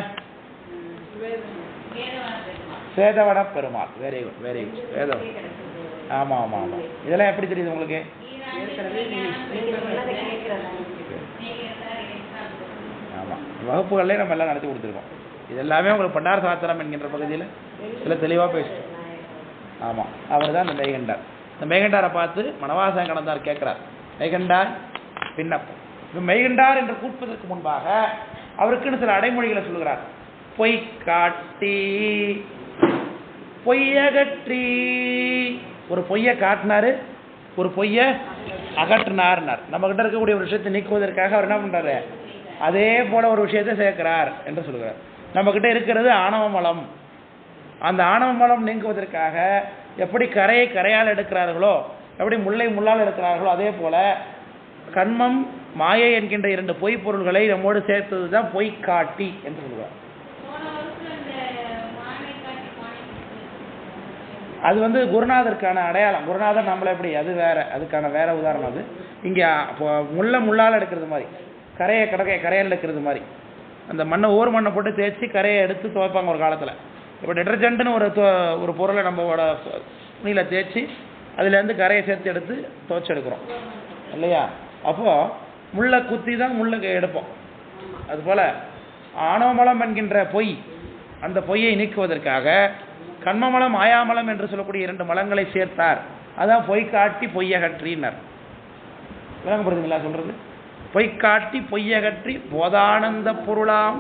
சேதவன Perumal. Very good, very good. Vedavan. ஆமாம் ஆமாம் ஆமாம். இதெல்லாம் எப்படி தெரியுது உங்களுக்கு? ஆமாம், வகுப்புகள்லேயே நம்ம எல்லாம் நடத்தி கொடுத்துருக்கோம். இது எல்லாமே உங்களுக்கு பண்டார சாத்திரம் என்கின்ற பகுதியில் சில தெளிவாக பேசிட்டோம். ஆமாம், அவர் தான் இந்த மெய்கண்டார். இந்த மெய்கண்டாரை பார்த்து மணவாசன் கலந்தார் கேட்குறார், மெய்கண்டார் விண்ணப்பம். இப்போ மெய்கண்டார் என்று கூட்பதற்கு முன்பாக அவருக்குன்னு சில அடைமொழிகளை சொல்லுகிறார். பொய் காட்டி பொய்யகற்றி. ஒரு பொய்யை காட்டினாரு, ஒரு பொய்யை அகற்றினார்னார். நம்ம கிட்ட இருக்கக்கூடிய ஒரு விஷயத்தை நீக்குவதற்காக அவர் என்ன பண்றாரு? அதே போல ஒரு விஷயத்தை சேர்க்கிறார் என்று சொல்லுகிறார். நம்ம கிட்ட இருக்கிறது ஆணவ மலம். அந்த ஆணவ மலம் நீங்குவதற்காக எப்படி கரையை கரையால் எடுக்கிறார்களோ, எப்படி முல்லை முள்ளால் எடுக்கிறார்களோ, அதே போல கண்மம் மாயை என்கின்ற 2 பொய் பொருள்களை நம்மோடு சேர்த்தது தான் பொய் காட்டி என்று சொல்லுவார். அது குருநாதருக்கான அடையாளம். குருநாதர் நம்மளை எப்படி, அது வேற, அதுக்கான வேற உதாரணம். அது இங்கே முள்ளால் எடுக்கிறது மாதிரி, கரையால் எடுக்கிறது மாதிரி, அந்த மண்ணை மண்ணை போட்டு தேய்ச்சி கரையை எடுத்து துவைப்பாங்க ஒரு காலத்தில். இப்போ டிட்டர்ஜென்ட்னு ஒரு பொருளை நம்மளோட துணியில் தேய்ச்சி அதுலேருந்து கரையை சேர்த்து எடுத்து துவைச்சி எடுக்கிறோம் இல்லையா? அப்போது முள்ளை குத்தி தான் முள்ளை எடுப்போம். அதுபோல் ஆணவமலம் என்கின்ற பொய், அந்த பொய்யை நீக்குவதற்காக கண்மமலம் மாயாமலம் என்று சொல்லக்கூடிய 2 மலங்களை சேர்த்தார். அதான் பொய் காட்டி பொய்யகற்றினார். விளங்கப்படுதுங்களா சொல்றது? பொய் காட்டி பொய்யகற்றி போதானந்த பொருளாம்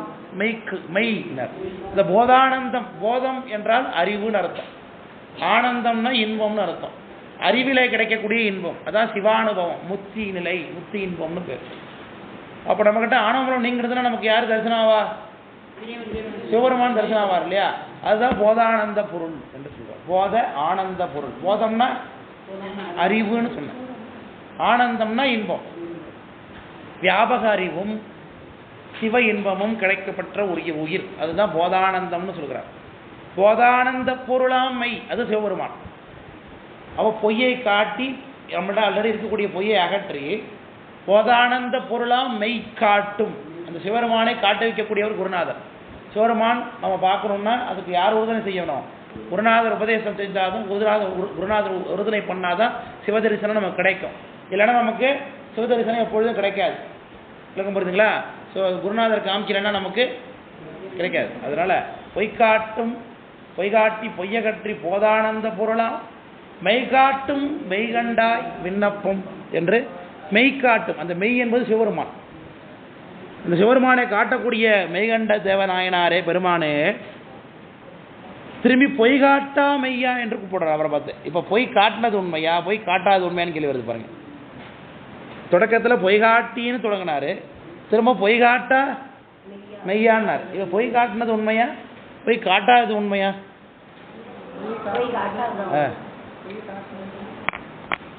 மெய்னர். இந்த போதானந்தம், போதம் என்றால் அறிவுன்னு அர்த்தம், ஆனந்தம்னா இன்பம்னு அர்த்தம். அறிவிலே கிடைக்கக்கூடிய இன்பம், அதான் சிவானுபவம், முத்தி நிலை, முத்தி இன்பம்னு பேர். அப்போ நம்மகிட்ட ஆணவமலம் நீங்கிறதுனா நமக்கு யார் தரிசனம் ஆவா? சிவபெருமான் தரிசனம் ஆவார் இல்லையா? அதுதான் போதானந்த பொருள் என்று சொல்வார். போத ஆனந்த பொருள். போதம்னா அறிவுன்னு சொன்ன, ஆனந்தம்னா இன்பம். வியாபக அறிவும் சிவ இன்பமும் கிடைக்கப்பட்ட உயிர், அதுதான் போதானந்தம்னு சொல்கிறார். போதானந்த பொருளாம் மெய், அது சிவபெருமான். அவ பொய்யை காட்டி நம்மள்ட்ட ஆல்ரெடி இருக்கக்கூடிய பொய்யை அகற்றி போதானந்த பொருளாம் மெய் காட்டும் அந்த சிவபெருமானை காட்ட வைக்கக்கூடியவர் குருநாதர். சிவபெருமான் நம்ம பார்க்கணும்னா அதுக்கு யார் உறுதுணை செய்யணும்? குருநாதர் உபதேசம் செஞ்சாலும் குருநாதர் உறுதுணை பண்ணாதான் சிவதரிசனம் நமக்கு கிடைக்கும். இல்லைன்னா நமக்கு சிவதரிசனம் எப்பொழுதும் கிடைக்காது. விளக்கம் புரியுதுங்களா? ஸோ குருநாதர் காமிக்கலைன்னா நமக்கு கிடைக்காது. அதனால பொய்காட்டி பொய்யகற்றி போதானந்த பொருளாம் மெய்காட்டும் மெய்கண்டாய் விண்ணப்பம் என்று மெய்காட்டும். அந்த மெய் என்பது சிவபெருமான். இந்த சிவபெருமானை காட்டக்கூடிய மெய்கண்ட தேவநாயனாரே பெருமானே திரும்பி பொய் காட்டா மெய்யா என்று கூப்பிடுறார் அவரை பார்த்து. இப்போ பொய் காட்டினது உண்மையா, பொய் காட்டாது உண்மையான்னு கேள்வி வருது பாருங்க. தொடக்கத்தில் பொய் காட்டின்னு தொடங்கினாரு, திரும்ப பொய் காட்டா மெய்யான்னார். இப்போ பொய் காட்டினது உண்மையா, பொய் காட்டாதது உண்மையா?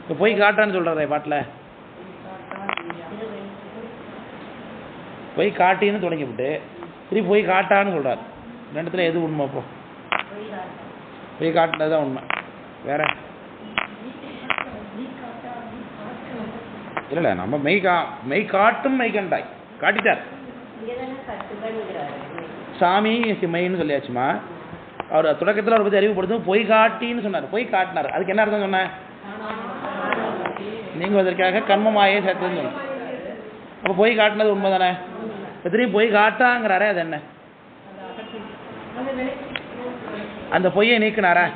இப்போ பொய் காட்டான்னு சொல்றாரு பாட்டில். பொய் காட்டின்னு தொடங்கிவிட்டு திரும்பி பொய் காட்டான்னு சொல்றாரு. ரெண்டுத்துல எது உண்மை? அப்போ பொய் காட்டினது தான் உண்மை. வேற இல்லை, நம்ம மெய் காட்டும் மெய்கண்டாய் காட்டிட்டார் சாமி. மெய்ன்னு சொல்லியாச்சுமா. அவர் தொடக்கத்தில் அவரை பற்றி அறிவுப்படுத்தும் பொய் காட்டின்னு சொன்னார். பொய் காட்டினார், அதுக்கு என்ன அர்த்தம் சொன்ன? நீங்குவதற்காக கர்மமாயே சேர்த்துன்னு சொன்ன. அப்போ பொய் காட்டினது உண்மை தானே? திரும்பி பொய் காட்டாங்கிறாரே, அது என்ன? அந்த பொய்யை நீக்கினாரா?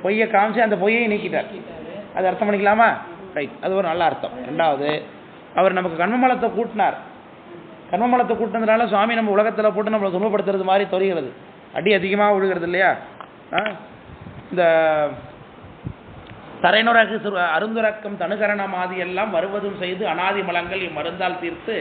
பொய்யை காமிச்சு அந்த பொய்யை நீக்கிட்டார். அது அர்த்தம் பண்ணிக்கலாமா? ரைட், அது ஒரு நல்ல அர்த்தம். ரெண்டாவது, அவர் நமக்கு கர்மமலத்தை கூட்டினார். கர்மமலத்தை கூட்டினதுனால சுவாமி நம்ம உலகத்தில் போட்டு நம்மளை துன்பப்படுத்துறது மாதிரி தெரிகிறது. அடி அதிகமாக விழுகிறது இல்லையா? இந்த தரைநுறகு அருந்துரக்கம் தனுகரணமாதி எல்லாம் வருவதும் செய்து அனாதி மலங்கள் இம்மருந்தால் தீர்த்து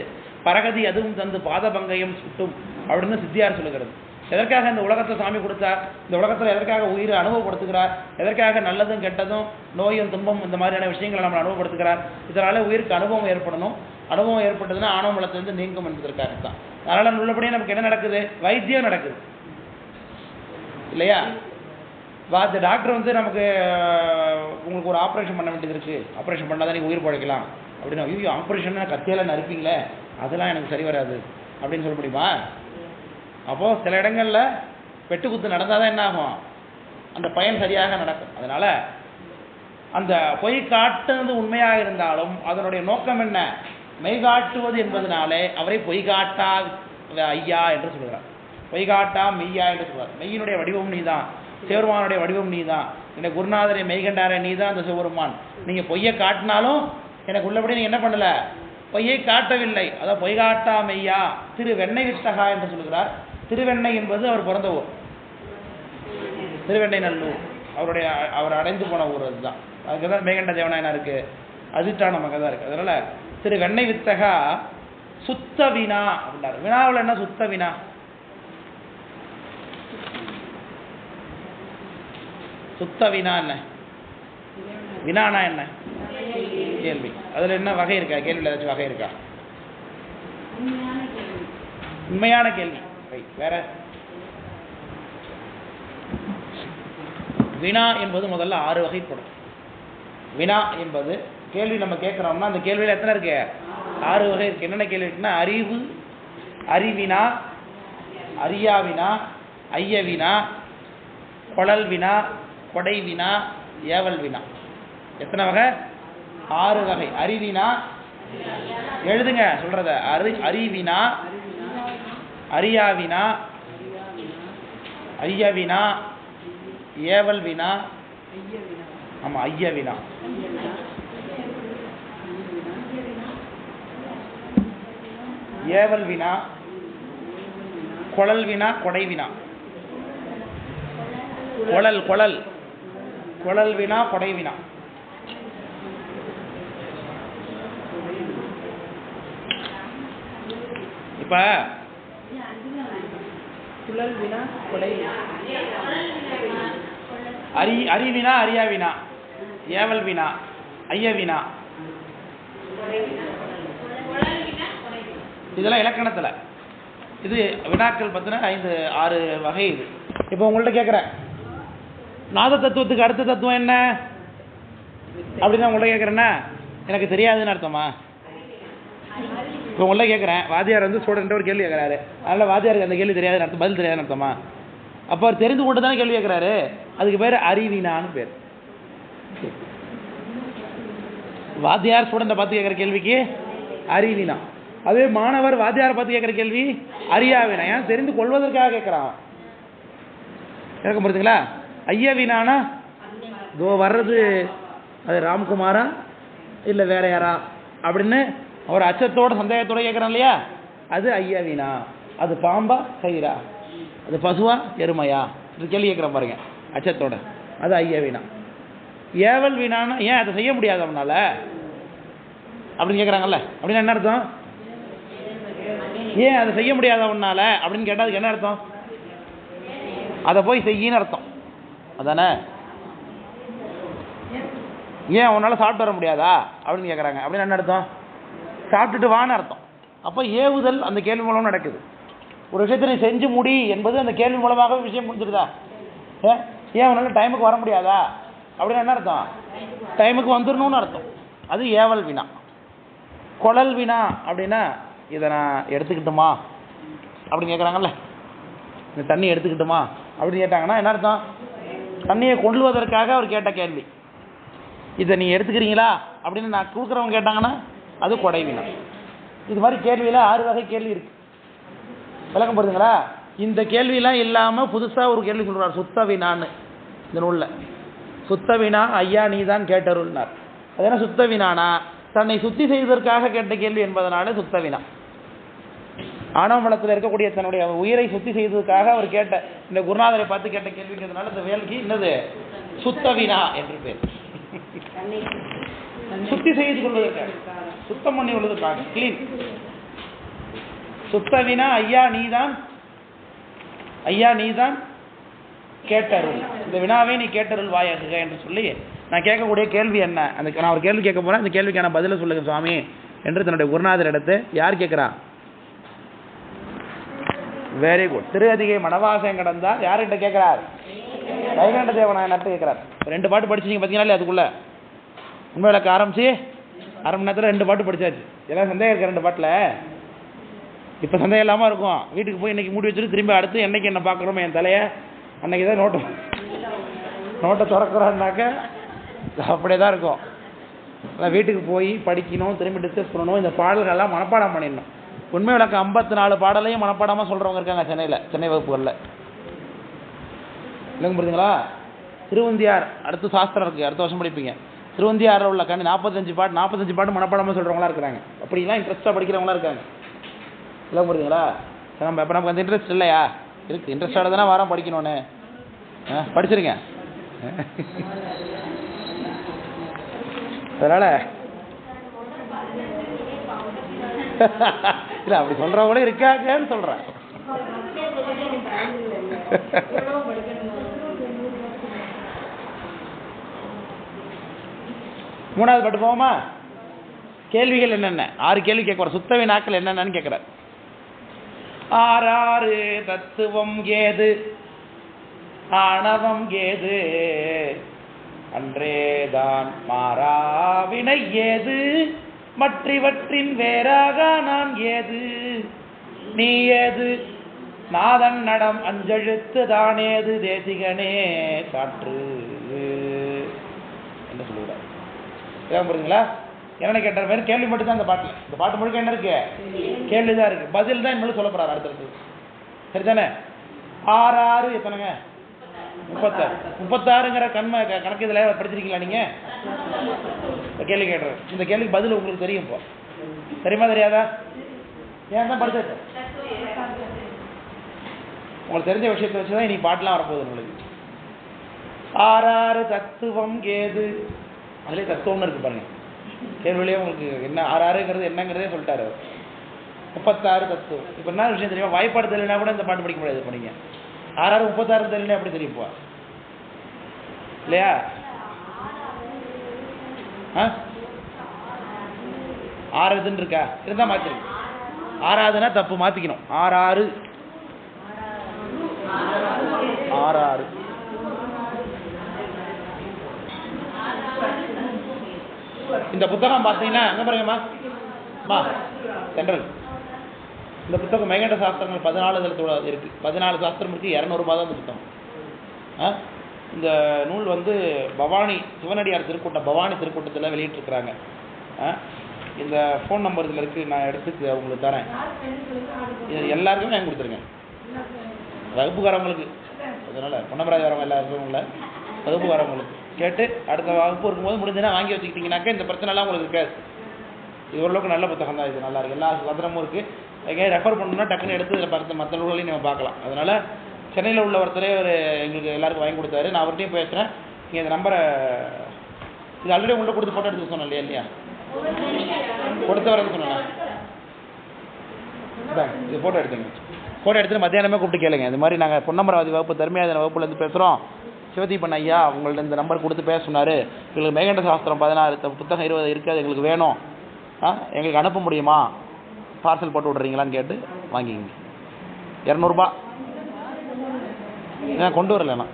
பரகதி அதுவும் தந்து பாதபங்கையும் சுட்டும் அப்படின்னு சித்தியார் சொல்லுகிறது. எதற்காக இந்த உலகத்தை சாமி கொடுத்தார்? இந்த உலகத்தில் எதற்காக உயிரை அனுபவப்படுத்துகிறார்? எதற்காக நல்லதும் கெட்டதும் நோயும் துன்பம் இந்த மாதிரியான விஷயங்களை நம்ம அனுபவப்படுத்துகிறார்? இதனால உயிருக்கு அனுபவம் ஏற்படணும். அனுபவம் ஏற்பட்டதுன்னா ஆணவ மலத்திலிருந்து நீங்கும் என்பதற்காக தான். அதனால உள்ளபடியே நமக்கு என்ன நடக்குது? வைத்தியம் நடக்குது இல்லையா? இந்த டாக்டர் வந்து நமக்கு உங்களுக்கு ஒரு ஆப்ரேஷன் பண்ண வேண்டியது இருக்குது, ஆப்ரேஷன் பண்ணால் தான் நீங்கள் உயிர் பழைக்கலாம் அப்படின்னு, ஐயோ ஆப்ரேஷன்னா கத்தியால் நறுப்பீங்களே அதெல்லாம் எனக்கு சரி வராது அப்படின்னு சொல்ல முடியுமா? அப்போது சில இடங்களில் வெட்டுக்குத்து நடந்தால் தான் என்ன ஆகும், அந்த பயன் சரியாக நடக்கும். அதனால் அந்த பொய் காட்டுறது உண்மையாக இருந்தாலும் அதனுடைய நோக்கம் என்ன, மெய்காட்டுவது என்பதனாலே அவரை பொய்காட்டா ஐயா என்று சொல்கிறார். பொய்காட்டா மெய்யா என்று சொல்கிறார். மெய்யினுடைய வடிவம் நீ தான், சிவருமானுடைய வடிவம் நீ தான், என்னை குருநாதரை மெய்கண்டாரே நீ தான் அந்த சிவருமான். நீங்கள் பொய்யை காட்டினாலும் எனக்கு உள்ளபடி நீங்கள் என்ன பண்ணலை, பொய்யை காட்டவில்லை. அதான் பொய்காட்டா மெய்யா திருவெண்ணெய் வித்தகா என்று சொல்கிறார். திருவெண்ணெய் என்பது அவர் பிறந்த ஊர், திருவெண்ணெய் நல்லூர், அவர் அடைந்து போன ஊர். அதுதான், அதுக்கு தான் மேகண்ட தேவனாயனா இருக்குது, அதிஷ்டான மக தான் இருக்குது. அதனால் திரு வெண்ணெய் வித்தகா சுத்த வினா அப்படின்னாரு. வினாவில் என்ன சுத்த வினா, சுத்த வினா என்ன, வினானா என்ன, கேள்வி. அதில் என்ன வகை இருக்கா, கேள்வியில் ஏதாச்சும் வகை இருக்கா? உண்மையான கேள்வி. வேற வினா என்பது முதல்ல 6 வகைப்படும். வினா என்பது கேள்வி நம்ம கேட்குறோம்னா அந்த கேள்வியில் எத்தனை இருக்கு, 6 வகை இருக்கு. என்னென்ன கேள்வி இருக்குன்னா, அறிவு, அறிவினா, அறியாவினா, ஐயவினா, கொழல் வினா, கொடை வினா, ஏவல் வினா. எத்தனை வகை? 6 வகை. அறிவினா, எழுதுங்க சொல்றத, அறிவினா, அறியாவினா, ஐயவினா, ஏவல் வினா, ஆமா ஐயவினா, ஏவல் வினா, கொழல் வினா, கொடை வினா. கொழல் கொழல் கொழல் வினா, கொடை வினா. இப்ப அறிவினா, அறியாவினா, ஏவல் வினா, ஐயவினா, இதெல்லாம் இலக்கணத்தில். இது வினாக்கள் பார்த்தீங்கன்னா 5-6 வகை. இது இப்போ உங்கள்கிட்ட கேட்குறேன், நாத தத்துவத்துக்கு அடுத்த தத்துவம் என்ன அப்படின்னு உங்கள்கிட்ட கேட்குறேன்னா எனக்கு தெரியாதுன்னு அர்த்தமா? இப்போ உங்கள்கிட்ட கேட்குறேன், வாத்தியார் வந்து ஸ்டூடெண்ட்டு ஒரு கேள்வி கேட்குறாரு, அதனால் வாத்தியாருக்கு அந்த கேள்வி தெரியாதுன்னு அர்த்தம், பதில் தெரியாதுன்னு அர்த்தமா? அப்போ அவர் தெரிந்து கொண்டு தானே கேள்வி கேட்குறாரு, அதுக்கு பேர் அறிவினான்னு பேர். வாத்தியார் ஸ்டூடெண்ட்டை பார்த்து கேட்குற கேள்விக்கு அறிவினா. அதே மாணவர் வாத்தியாரை பார்த்து கேட்குற கேள்வி அறியாவினா. ஏன் தெரிந்து கொள்வதற்காக கேட்குறான். கேட்க முடியுதுங்களா? ஐயவினானா இதோ வர்றது அது ராம்குமாரா இல்லை வேற யாரா அப்படின்னு அவர் அச்சத்தோட சந்தேகத்தோட கேட்குறான் இல்லையா, அது ஐயவினா. அது பாம்பா கயிறா, அது பசுவா எருமையா இது கேள்வி கேட்குறான் பாருங்க அச்சத்தோட, அது ஐயவினா. ஏவல் வினானா ஏன் அதை செய்ய முடியாது அவனால அப்படின்னு கேட்குறாங்கல்ல, அப்படின்னு என்ன அர்த்தம்? ஏன் அதை செய்ய முடியாத அவனால அப்படின்னு கேட்டால் அதுக்கு என்ன அர்த்தம்? அதை போய் செய்யின்னு அர்த்தம் அதானே. ஏன் அவனால் சாப்பிட்டு வர முடியாதா அப்படின்னு கேட்குறாங்க, அப்படின்னு என்ன அர்த்தம்? சாப்பிட்டுட்டு வான்னு அர்த்தம். அப்போ ஏவுதல் அந்த கேள்வி மூலம் நடக்குது. ஒரு விஷயத்தை நீ செஞ்சு முடி என்பது அந்த கேள்வி மூலமாக விஷயம் முடிஞ்சிருதா? ஏன் அவனால் டைமுக்கு வர முடியாதா அப்படின்னு என்ன அர்த்தம்? டைமுக்கு வந்துடணும்னு அர்த்தம். அது ஏவல் வினா. கொழல் வினா அப்படின்னா இதை நான் எடுத்துக்கிட்டுமா அப்படின்னு கேட்குறாங்கல்ல, இந்த தண்ணி எடுத்துக்கிட்டுமா அப்படின்னு கேட்டாங்கன்னா என்ன அர்த்தம்? தண்ணியை கொள்வதற்காக அவர் கேட்ட கேள்வி. இதை நீ எடுத்துக்கிறீங்களா அப்படின்னு நான் கொடுக்குறவங்க கேட்டாங்கன்னா அது கொடை வினா. இது மாதிரி கேள்வியில் 6 வகை கேள்வி இருக்கு. விளக்கம் போடுதுங்களா? இந்த கேள்வியெல்லாம் இல்லாமல் புதுசாக ஒரு கேள்வி சொல்கிறார், சுத்த வினான்னு. இந்த நூலில் சுத்த வினா ஐயா நீ தான் கேட்டருள்னார். அது என்ன சுத்த வினானா? தன்னை சுத்தி செய்வதற்காக கேட்ட கேள்வி என்பதனால சுத்த வினா. ஆணவ மலத்தில் இருக்கக்கூடிய தன்னுடைய உயிரை சுத்தி செய்வதற்காக அவர் கேட்ட இந்த குருநாதரை பார்த்து கேட்ட கேள்விங்கிறதுனால இந்த வேலைக்கு என்னது சுத்த வினா என்று பேர். சுத்தி செய்து கொள்வதற்காக, சுத்தம் பண்ணி கொள்வதற்காக, கிளீன். சுத்த வினா ஐயா நீதான் கேட்டருள், இந்த வினாவை நீ கேட்டருள் வாயாக என்று சொல்லி நான் கேட்கக்கூடிய கேள்வி என்ன, அந்த நான் ஒரு கேள்வி கேட்க போறேன், அந்த கேள்விக்கான பதிலை சொல்லுங்க சுவாமி என்று தன்னுடைய குருநாதர் எடுத்து யார் கேட்கிறா? Very good. திரு அதிகை மணவாசம் கடந்தார் யார்கிட்ட கேட்கிறார்? வைகுண்ட தேவநாயனார்ட்ட கேட்குறாரு. 2 பாட்டு படிச்சிங்க பார்த்தீங்கன்னா அதுக்குள்ள உண்மை விளக்க ஆரம்பிச்சு அரை மணி நேரத்தில் 2 பாட்டு படிச்சாச்சு. எல்லாம் சந்தேகம் இருக்கு 2 பாட்டில். இப்போ சந்தேகம் இல்லாமல் இருக்கும். வீட்டுக்கு போய் இன்னைக்கு மூடி வச்சுட்டு திரும்பி அடுத்து என்னைக்கு என்ன பார்க்குறோமோ என் தலையை அன்னைக்கு தான் நோட்டை திறக்கிறோன்னாக்க அப்படியே தான் இருக்கும். அதான் வீட்டுக்கு போய் படிக்கணும், திரும்பி டிஸ்கஸ் பண்ணணும், இந்த பாடல்கள்லாம் மனப்பாடம் பண்ணிடணும். உண்மை விளக்கம் 54 பாடலையும் மனப்பாடமாக சொல்கிறவங்க இருக்காங்க சென்னை வகுப்புகளில். இல்லைங்க புரியுதுங்களா? திருவந்தியார் அடுத்த சாஸ்திரம் இருக்குது, அடுத்த வருஷம் படிப்பீங்க. திருவந்தியாரில் உள்ள 45 பாட்டு மனப்பாடமாக சொல்கிறவங்களா இருக்கிறாங்க. அப்படிலாம் இன்ட்ரெஸ்ட்டாக படிக்கிறவங்களா இருக்காங்க. இல்லைங்க புரியுதுங்களா? நம்ம இப்போ நமக்கு அந்த இன்ட்ரெஸ்ட் இல்லையா? இருக்குது. இன்ட்ரெஸ்டாக தானே வாரம் படிக்கணும்னு படிச்சிருங்க. அதனால் இல்லை அப்படி சொல்கிறவங்களே இருக்காங்கன்னு சொல்கிறேன். மூணாவது பாட்டு போவோமா? கேள்விகள் என்னென்ன? 6 கேள்வி கேட்க வர. சுத்த வினாக்கள் என்னென்னு கேட்குறார். 6 தத்துவம் ஏது, ஆணவம் ஏது, அன்றேதான் மாறாவினை ஏது, மற்றவற்றின் வேறாக நான் ஏது, நீ ஏது, நாதன் நடம் அஞ்செழுத்து தானேது, தேசிகனே காற்று என்ன சொல்லுகிறார்? புரியுதுங்களா? என்ன கேட்ட மாதிரி கேள்வி மட்டும் தான் இந்த பாட்டில். இந்த பாட்டு முழுக்க என்ன இருக்கு? கேள்விதான் இருக்கு. பதில் தான் இன்னும் சொல்ல போறாரு அடுத்தடுத்து. சரிதானே? 6 எத்தனைங்க? 36ங்கிற கணக்கு இதில் படிச்சிருக்கீங்களா நீங்க? கேள்வி கேட்டுறேன். இந்த கேள்விக்கு பதில் உங்களுக்கு தெரியும். இப்போ தெரியுமா தெரியாதா? ஏன் தான் படிச்சாச்சு. உங்களுக்கு தெரிஞ்ச விஷயத்தை வச்சுதான் இன்னைக்கு பாட்டுலாம் வரப்போகுது உங்களுக்கு. 6 தத்துவம் ஏது, அதுலேயே தத்துவம்னு இருக்கு பாருங்க. கேள்வியிலேயே உங்களுக்கு என்ன 6ங்கிறது என்னங்கிறதே சொல்லிட்டாரு. 36 தத்துவம். இப்போ என்ன விஷயம் தெரியுமா? வாய்ப்பாடு தெரியலனா கூட இந்த பாட்டு படிக்க முடியாது. இப்போ நீங்கள் 6 36 தெரியல எப்படி தெரியும் இப்போ? இல்லையா? 6 இதுன்னு இருக்கா? இருந்தால் மாற்றிருக்கு. 6ஆவதுன்னா தப்பு, மாற்றிக்கணும். 6 இந்த புத்தகம் பார்த்தீங்கன்னா அங்கே பாருங்கம்மா சென்ட்ரல். இந்த புத்தகம் மெய்கண்ட சாஸ்திரங்கள் 14 இருக்கு. 14 சாஸ்திரம் இருக்கு. 200 ரூபாய் தான் இந்த புத்தகம். இந்த நூல் வந்து பவானி சிவனடியார் திருக்கூட்டம், பவானி திருக்கூட்டத்தில் வெளியிட்டிருக்கிறாங்க. இந்த ஃபோன் நம்பர் இதில் இருக்குது, நான் எடுத்து உங்களுக்கு தரேன். இது எல்லாருக்குமே வாங்கி கொடுத்துருங்க, வகுப்புக்காரவங்களுக்கு. அதனால் பொன்னமராஜ் வரவங்க எல்லாருக்கும் இல்லை, வகுப்புக்காரவங்களுக்கு கேட்டு அடுத்த வகுப்பு இருக்கும்போது முடிஞ்சுன்னா வாங்கி வச்சுக்கிட்டிங்கனாக்கா இந்த பிரச்சனைலாம் உங்களுக்கு இருக்காது. இது ஓரளவுக்கு நல்ல புத்தகம் தான். இது நல்லா இருக்குது, எல்லா சந்திரமும் இருக்குது. எங்கேயும் ரெஃபர் பண்ணணும்னா டக்குன்னு எடுத்து இதில் பார்த்து மற்ற நூல்களையும் நம்ம பார்க்கலாம். அதனால் சென்னையில் உள்ள ஒருத்தரே எங்களுக்கு எல்லாருக்கும் வாங்கி கொடுத்தாரு. நான் அவர்கிட்டையும் பேசுகிறேன். நீங்கள் இந்த நம்பரை இது ஆல்ரெடி உங்கள்கிட்ட கொடுத்து ஃபோட்டோ எடுத்து சொன்னேன் இல்லையா? கொடுத்து வரேன்னு சொன்னேன். இது ஃபோட்டோ எடுத்துங்க. ஃபோட்டோ எடுத்துட்டு மத்தியானமே கூப்பிட்டு கேளுங்க. இந்த மாதிரி நாங்கள் பொன்னமராவதி வகுப்பு தர்மியாதன வகுப்புலேருந்து பேசுகிறோம். சிவதீபன் ஐயா உங்கள்ட்ட இந்த நம்பர் கொடுத்து பேச சொன்னார். எங்களுக்கு மெய்கண்ட சாஸ்திரம் 16 புத்தகம் 20 இருக்குது, எங்களுக்கு வேணும், எங்களுக்கு அனுப்ப முடியுமா, பார்சல் போட்டு விட்றீங்களான்னு கேட்டு வாங்கிங்க. 200 ரூபா. ஏன் கொண்டு வரலண்ணா?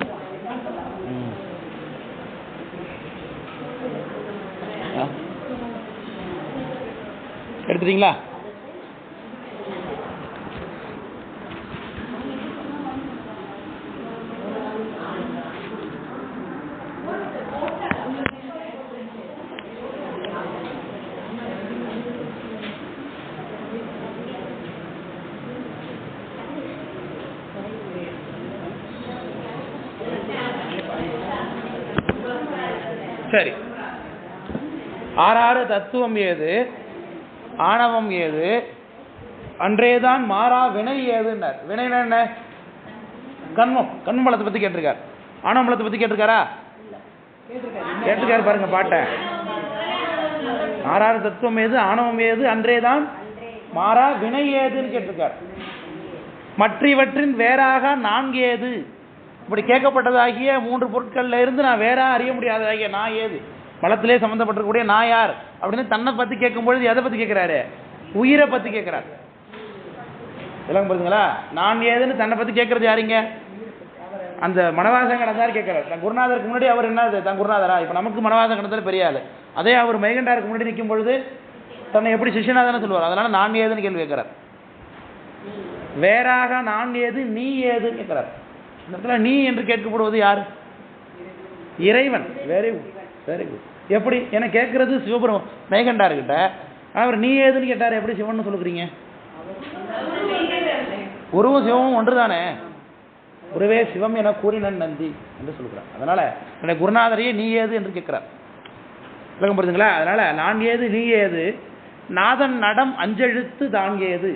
எடுத்துட்டீங்களா? சரி. 6 தத்துவம் ஏது, ஆணவம் ஏது, அன்றேதான் மாறா வினை ஏதுன்னார். வினைனா என்ன? கண்மம். கண்மலத்தை பத்தி கேட்டிருக்கார். ஆணவமலத்தை பத்தி கேட்டிருக்காரா? கேட்டிருக்காரு பாருங்க பாட்டை. 6 தத்துவம் ஏது, ஆணவம் ஏது, அன்றேதான் மாறா வினை ஏதுன்னு கேட்டிருக்கார். மற்றவற்றின் வேறாக 4 ஏது. இப்படி கேட்கப்பட்டதாகிய 3 பொருட்கள்ல இருந்து நான் வேற அறிய முடியாததாகிய நான் ஏது, மலத்திலே சம்பந்தப்பட்டிருக்கக்கூடிய நான் யார் அப்படின்னு தன்னை பத்தி கேட்கும்பொழுது எதை பத்தி கேட்கிறாரு? உயிரை பத்தி கேட்கிறார். எல்லாம் புரியுதுங்களா? நான் ஏதுன்னு தன்னை பத்தி கேட்கறது யாருங்க? அந்த மனவாசம் கடந்தார் கேட்கிறார். தன் குருநாதருக்கு முன்னாடி அவர் என்னது தன் குருநாதரா? இப்போ நமக்கு மனவாசம் கடந்தாலும் பெரிய ஆள். அதே அவர் மெய்கண்டாருக்கு முன்னாடி நிற்கும் பொழுது தன்னை எப்படி சிஷ்யனாதானே சொல்லுவார். அதனால நான் ஏதுன்னு கேள்வி கேட்கிறார். வேறாக நான் ஏது நீ ஏதுன்னு கேட்கிறார். இந்த இடத்துல நீ என்று கேட்கப்படுவது யார்? இறைவன். Very good, very good. எப்படி என கேட்கறது சிவபுரம் மெய்கண்டார்கிட்ட. அவர் நீ ஏதுன்னு கேட்டார். எப்படி சிவன் சொல்லுறீங்க? குருவும் சிவமும் ஒன்று தானே. குருவே சிவம் என கூறினன் நந்தி என்று சொல்லுகிறார். அதனால என்னுடைய குருநாதரையே நீ ஏது என்று கேட்கிறார். விளக்கம் புரியுதுங்களா? அதனால நான் ஏது நீ ஏது, நாதன் நடம் அஞ்செழுத்து தான் ஏது.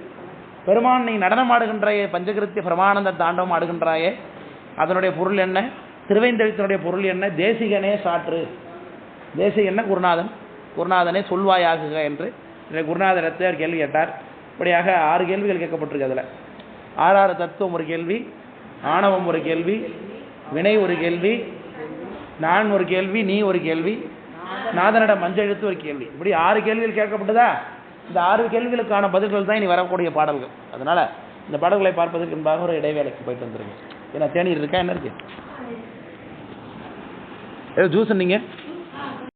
பெருமான் நீ நடனம் ஆடுகின்றாயே, பஞ்சகிருத்திய பிரமானந்த தாண்டவம் ஆடுகின்றாயே, அதனுடைய பொருள் என்ன? திருவைந்தெழுத்தினுடைய பொருள் என்ன? தேசிகனே சாற்று. தேசிகன குருநாதன், குருநாதனே சொல்வாயாகுக என்று குருநாதரத்தை அவர் கேள்வி கேட்டார். இப்படியாக 6 கேள்விகள் கேட்கப்பட்டிருக்கு. அதில் 6 தத்துவம் ஒரு கேள்வி, ஆணவம் ஒரு கேள்வி, வினை ஒரு கேள்வி, நான் ஒரு கேள்வி, நீ ஒரு கேள்வி, நாதனிடம் மஞ்செழுத்து ஒரு கேள்வி. இப்படி 6 கேள்விகள் கேட்கப்பட்டதா? இந்த 6 கேள்விகளுக்கான பதில்கள் தான் இனி வரக்கூடிய பாடல்கள். அதனால இந்த பாடல்களை பார்ப்பதற்கு முன்பாக ஒரு இடைவேளைக்கு போயிட்டு வந்துருங்க. ஏன்னா தேநீர் இருக்கா, என்ன இருக்கு? ஏதோ ஜூஸ் நீங்க